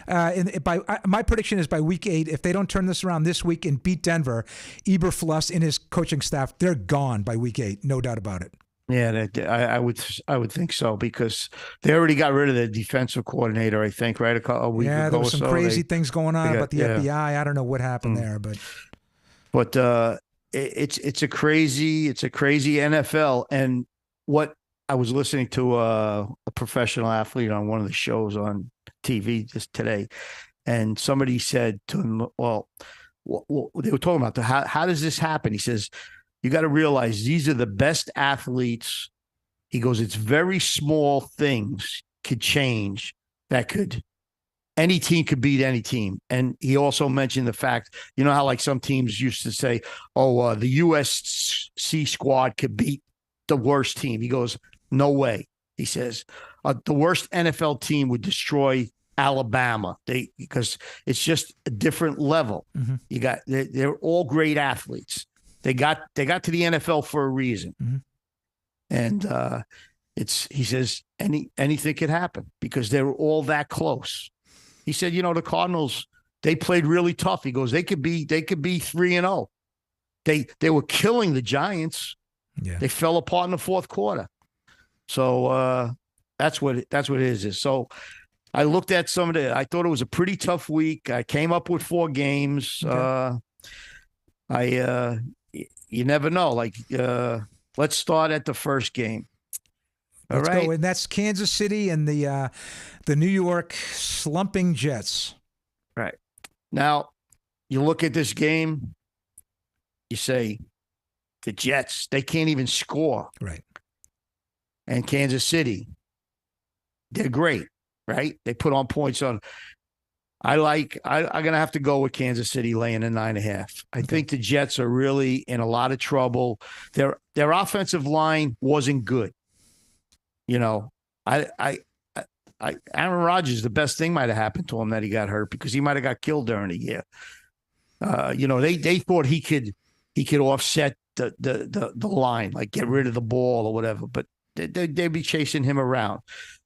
My prediction is by week 8. If they don't turn this around this week and beat Denver, Eberflus and his coaching staff, they're gone by week 8. No doubt about it. Yeah, I would think so because they already got rid of the defensive coordinator. I think a week ago. Yeah, there was some crazy things going on about the FBI. I don't know what happened there, but it's a crazy NFL. And what I was listening to a professional athlete on one of the shows on TV just today, and somebody said to him, "Well, they were talking about how does this happen?" He says, "You got to realize these are the best athletes." He goes, "It's very small things could change any team could beat any team." And he also mentioned the fact, you know how like some teams used to say, the USC squad could beat the worst team. He goes, no way. He says, the worst NFL team would destroy Alabama because it's just a different level. Mm-hmm. They're all great athletes. They got to the NFL for a reason. Mm-hmm. And he says anything could happen because they were all that close. He said, the Cardinals, they played really tough. He goes, they could be 3-0. They were killing the Giants. Yeah. They fell apart in the fourth quarter. So that's what it is. So I looked at I thought it was a pretty tough week. I came up with 4 games. Okay. You never know. Let's start at the first game. Let's go, and that's Kansas City and the New York slumping Jets. Right. Now, you look at this game, you say, the Jets, they can't even score. Right. And Kansas City, they're great, right? They put on points on. I'm going to have to go with Kansas City laying a 9.5. I think the Jets are really in a lot of trouble. Their offensive line wasn't good. Aaron Rodgers, the best thing might have happened to him that he got hurt because he might have got killed during the year. They thought he could offset the line, like get rid of the ball or whatever, but they'd be chasing him around.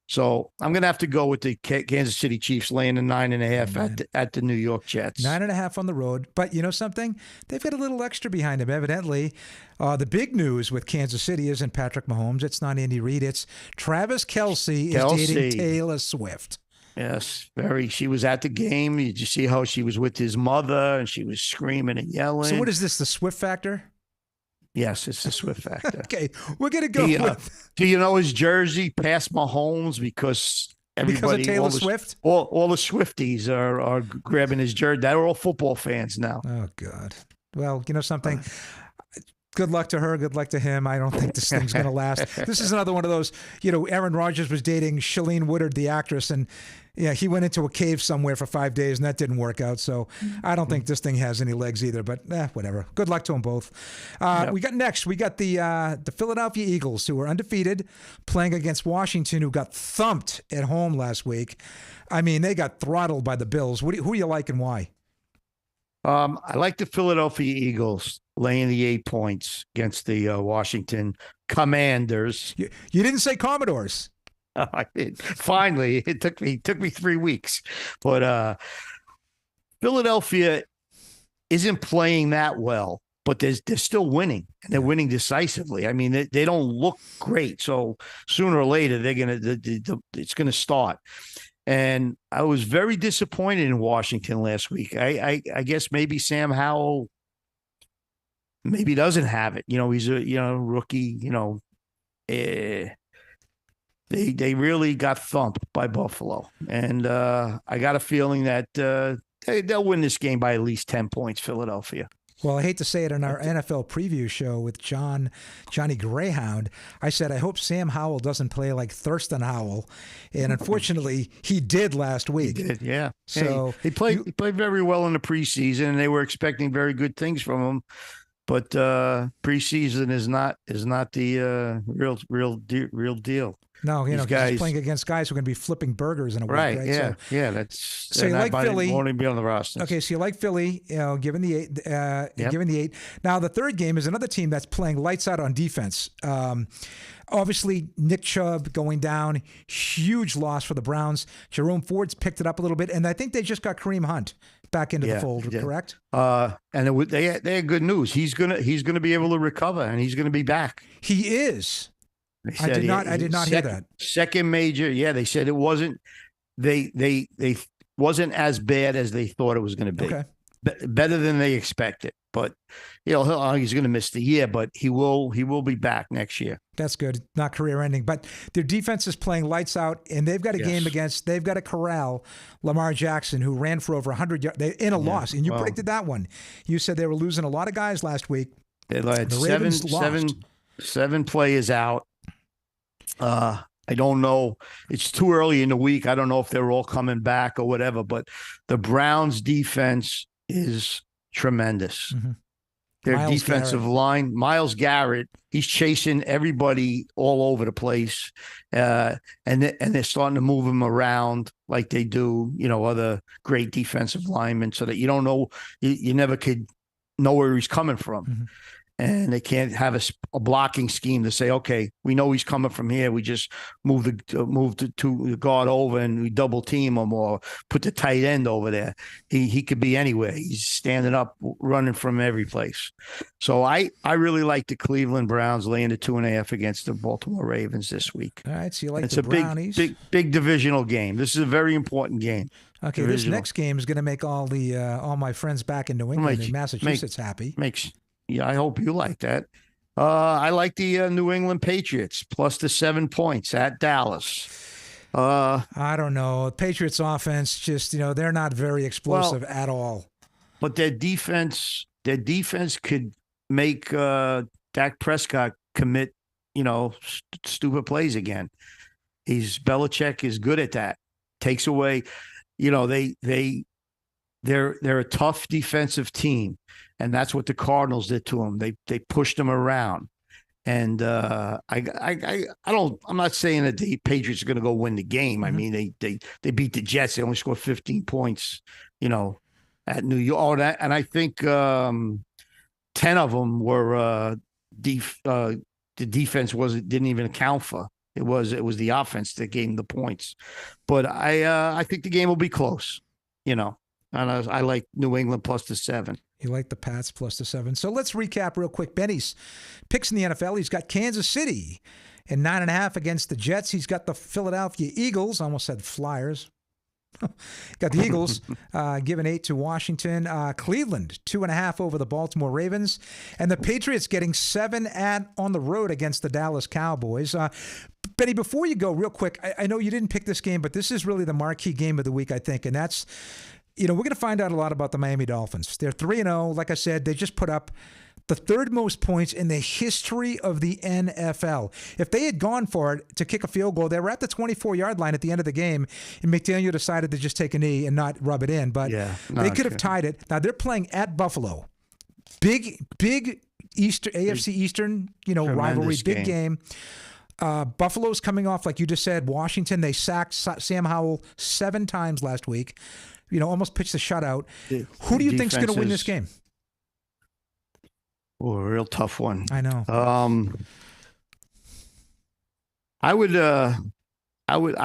So I'm going to have to go with the Kansas City Chiefs laying a 9.5 at the New York Jets. 9.5 on the road. But you know something? They've got a little extra behind them, evidently. The big news with Kansas City isn't Patrick Mahomes. It's not Andy Reid. It's Travis Kelce is dating Taylor Swift. Yes, very. She was at the game. Did you see how she was with his mother and she was screaming and yelling? So what is this, the Swift factor? Yes, it's the Swift factor. Okay, we're going to go with... Do you know his jersey past Mahomes because everybody... Because of Taylor Swift? All the Swifties are grabbing his jersey. They're all football fans now. Oh, God. Well, you know something? Good luck to her. Good luck to him. I don't think this thing's going to last. This is another one of those, Aaron Rodgers was dating Shailene Woodard, the actress, and he went into a cave somewhere for 5 days, and that didn't work out. So I don't think this thing has any legs either, but whatever. Good luck to them both. We got the Philadelphia Eagles, who are undefeated, playing against Washington, who got thumped at home last week. I mean, they got throttled by the Bills. Who do you like and why? I like the Philadelphia Eagles laying the 8 points against the Washington Commanders. You didn't say Commodores. I did. Finally, it took me 3 weeks, but Philadelphia isn't playing that well, but they're still winning, and they're winning decisively. I mean, they don't look great, so sooner or later it's gonna start. And I was very disappointed in Washington last week. I guess maybe Sam Howell maybe doesn't have it. He's a rookie. They really got thumped by Buffalo, and I got a feeling that they'll win this game by at least 10 points. Philadelphia. Well, I hate to say it, in our NFL preview show with Johnny Greyhound, I said, I hope Sam Howell doesn't play like Thurston Howell. And unfortunately, he did last week. He did, yeah. So he played very well in the preseason, and they were expecting very good things from him. But preseason is not the real deal. No, he's playing against guys who are going to be flipping burgers in a week, right? Yeah, so you like Philly? Won't even be on the roster. Okay, so you like Philly, given the 8, given the 8. Now the third game is another team that's playing lights out on defense. Obviously, Nick Chubb going down, huge loss for the Browns. Jerome Ford's picked it up a little bit, and I think they just got Kareem Hunt back into the fold, correct? And they had good news. He's gonna be able to recover, and he's gonna be back. He is. I did not hear that. Second major, they said it wasn't. They wasn't as bad as they thought it was going to be. Okay. Better than they expected. But he's going to miss the year, but he will be back next year. That's good. Not career ending, but their defense is playing lights out, and they've got a game against. They've got to corral Lamar Jackson, who ran for over 100 yards in a loss, and you predicted that one. You said they were losing a lot of guys last week. They had seven players out. I don't know. It's too early in the week. I don't know if they're all coming back or whatever, but the Browns defense is tremendous. Mm-hmm. Their defensive line, Myles Garrett, he's chasing everybody all over the place. And they're starting to move him around like they do, other great defensive linemen, so that you don't know, you never could know where he's coming from. Mm-hmm. And they can't have a blocking scheme to say, okay, we know he's coming from here. We just move the guard over and we double team him, or put the tight end over there. He could be anywhere. He's standing up, running from every place. So I really like the Cleveland Browns laying the 2.5 against the Baltimore Ravens this week. All right, so you like it's the a Brownies. big divisional game. This is a very important game. Okay, divisional. This next game is going to make all my friends back in New England and Massachusetts happy. Yeah, I hope you like that. I like the New England Patriots plus the 7 points at Dallas. I don't know. Patriots offense, just, they're not very explosive at all. But their defense could make Dak Prescott commit, stupid plays again. Belichick is good at that. Takes away, they're a tough defensive team. And that's what the Cardinals did to him. They pushed him around, and I'm not saying that the Patriots are going to go win the game. Mm-hmm. I mean, they beat the Jets. They only scored 15 points, at New York. And I think 10 of them were the defense didn't even account for. It was the offense that gave them the points. But I think the game will be close. And I like New England plus the 7. You like the Pats plus the 7. So let's recap real quick. Benny's picks in the NFL. He's got Kansas City and 9.5 against the Jets. He's got the Philadelphia Eagles. Almost said Flyers. Got the Eagles giving 8 to Washington. Cleveland 2.5 over the Baltimore Ravens, and the Patriots getting 7 on the road against the Dallas Cowboys. Benny, before you go, real quick, I know you didn't pick this game, but this is really the marquee game of the week, I think, and that's. We're going to find out a lot about the Miami Dolphins. They're 3-0. Like I said, they just put up the third most points in the history of the NFL. If they had gone for it to kick a field goal, they were at the 24-yard line at the end of the game, and McDaniel decided to just take a knee and not rub it in. But they could have tied it. Now they're playing at Buffalo. Big AFC Eastern, rivalry, big game. Buffalo's coming off, like you just said, Washington. They sacked Sam Howell 7 times last week. Almost pitched a shutout. Who do you think's going to win this game? Oh, a real tough one. I know. I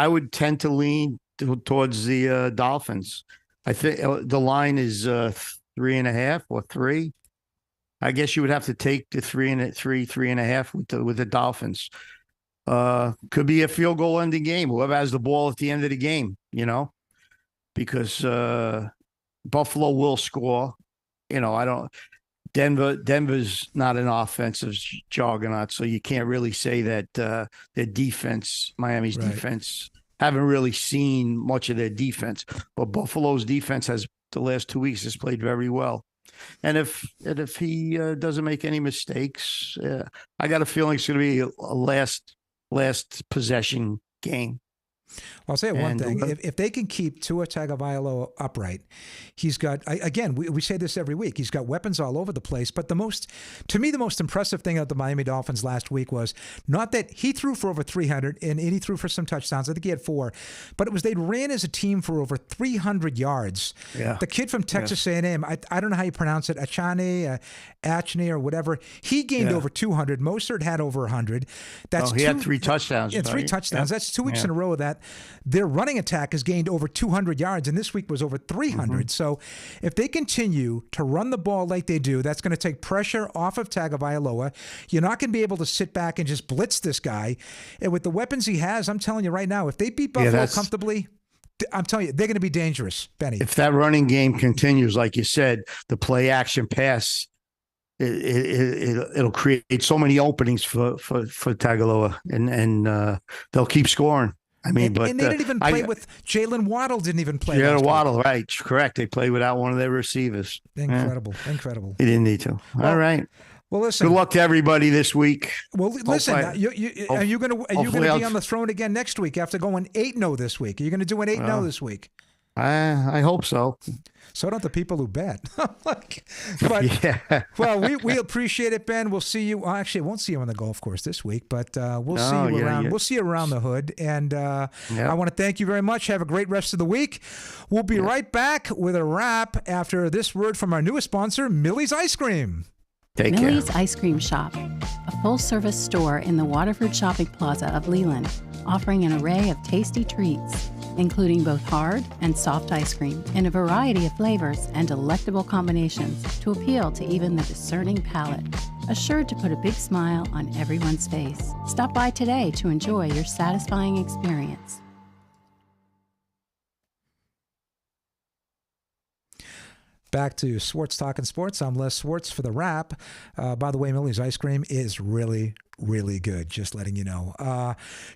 would tend to lean towards the Dolphins. I think the line is 3.5 or 3. I guess you would have to take the 3.5 with the Dolphins. Could be a field goal ending game. Whoever has the ball at the end of the game, because Buffalo will score. Denver's not an offensive juggernaut, so you can't really say that their defense, Miami's defense, haven't really seen much of their defense. But Buffalo's defense the last 2 weeks has played very well. And if he doesn't make any mistakes, I got a feeling it's going to be a last possession game. Well, I'll say one thing. If they can keep Tua Tagovailoa upright, he's got, again, we say this every week, he's got weapons all over the place. But the most impressive thing of the Miami Dolphins last week was not that he threw for over 300 and he threw for some touchdowns. I think he had 4. But it was they ran as a team for over 300 yards. Yeah. The kid from Texas A&M, I don't know how you pronounce it, Achane or whatever, he gained over 200. Mostert had over 100. He had 3 touchdowns. Yeah, 3 touchdowns. That's 2 weeks in a row of that. Their running attack has gained over 200 yards, and this week was over 300. So if they continue to run the ball like they do, that's going to take pressure off of Tagovailoa. You're not going to be able to sit back and just blitz this guy. And with the weapons he has, I'm telling you right now, if they beat Buffalo comfortably, I'm telling you, they're going to be dangerous, Benny. If that running game continues, like you said, the play action pass, it'll create so many openings for Tagovailoa, and they'll keep scoring. I mean, but they didn't even play with Jalen Waddle. Didn't even play. Jalen Waddle, right? Correct. They played without one of their receivers. Incredible. He didn't need to. All right. Well, listen. Good luck to everybody this week. Well, listen. Are you going to be on the throne again next week after going 8-0 this week? Are you going to do an 8-0 this week? I hope so. So don't the people who bet. Well, we appreciate it, Ben. We'll see you. Well, actually, I won't see you on the golf course this week, but we'll see you around. Yeah. We'll see you around the hood. And I want to thank you very much. Have a great rest of the week. We'll be right back with a wrap after this word from our newest sponsor, Millie's Ice Cream. Take care. Millie's Ice Cream Shop, a full-service store in the Waterford Shopping Plaza of Leland, offering an array of tasty treats, including both hard and soft ice cream in a variety of flavors and delectable combinations to appeal to even the discerning palate, assured to put a big smile on everyone's face. Stop by today to enjoy your satisfying experience. Back to Swartz Talkin Sports. I'm Les Swartz for the wrap. By the way, Millie's Ice Cream is really, really good. Just letting you know.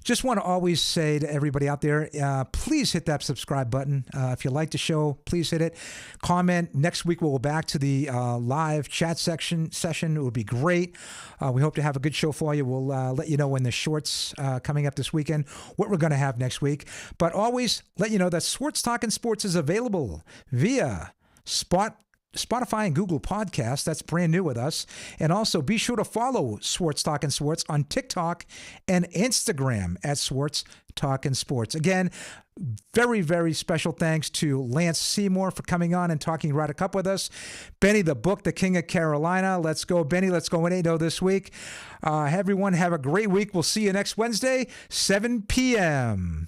Just want to always say to everybody out there, please hit that subscribe button. If you like the show, please hit it. Comment. Next week, we'll go back to the live chat session. It would be great. We hope to have a good show for you. We'll let you know when the shorts coming up this weekend, what we're going to have next week. But always let you know that Swartz Talkin Sports is available via Spotify and Google Podcasts. That's brand new with us. And also be sure to follow Swartz Talkin Sports on TikTok and Instagram at Swartz Talkin Sports. Again, very, very special thanks to Lance Seymour for coming on and talking Ryder Cup with us. Benny the Book, the King of Carolina. Let's go, Benny. Let's go 8-0 this week. Everyone have a great week. We'll see you next Wednesday, 7 p.m.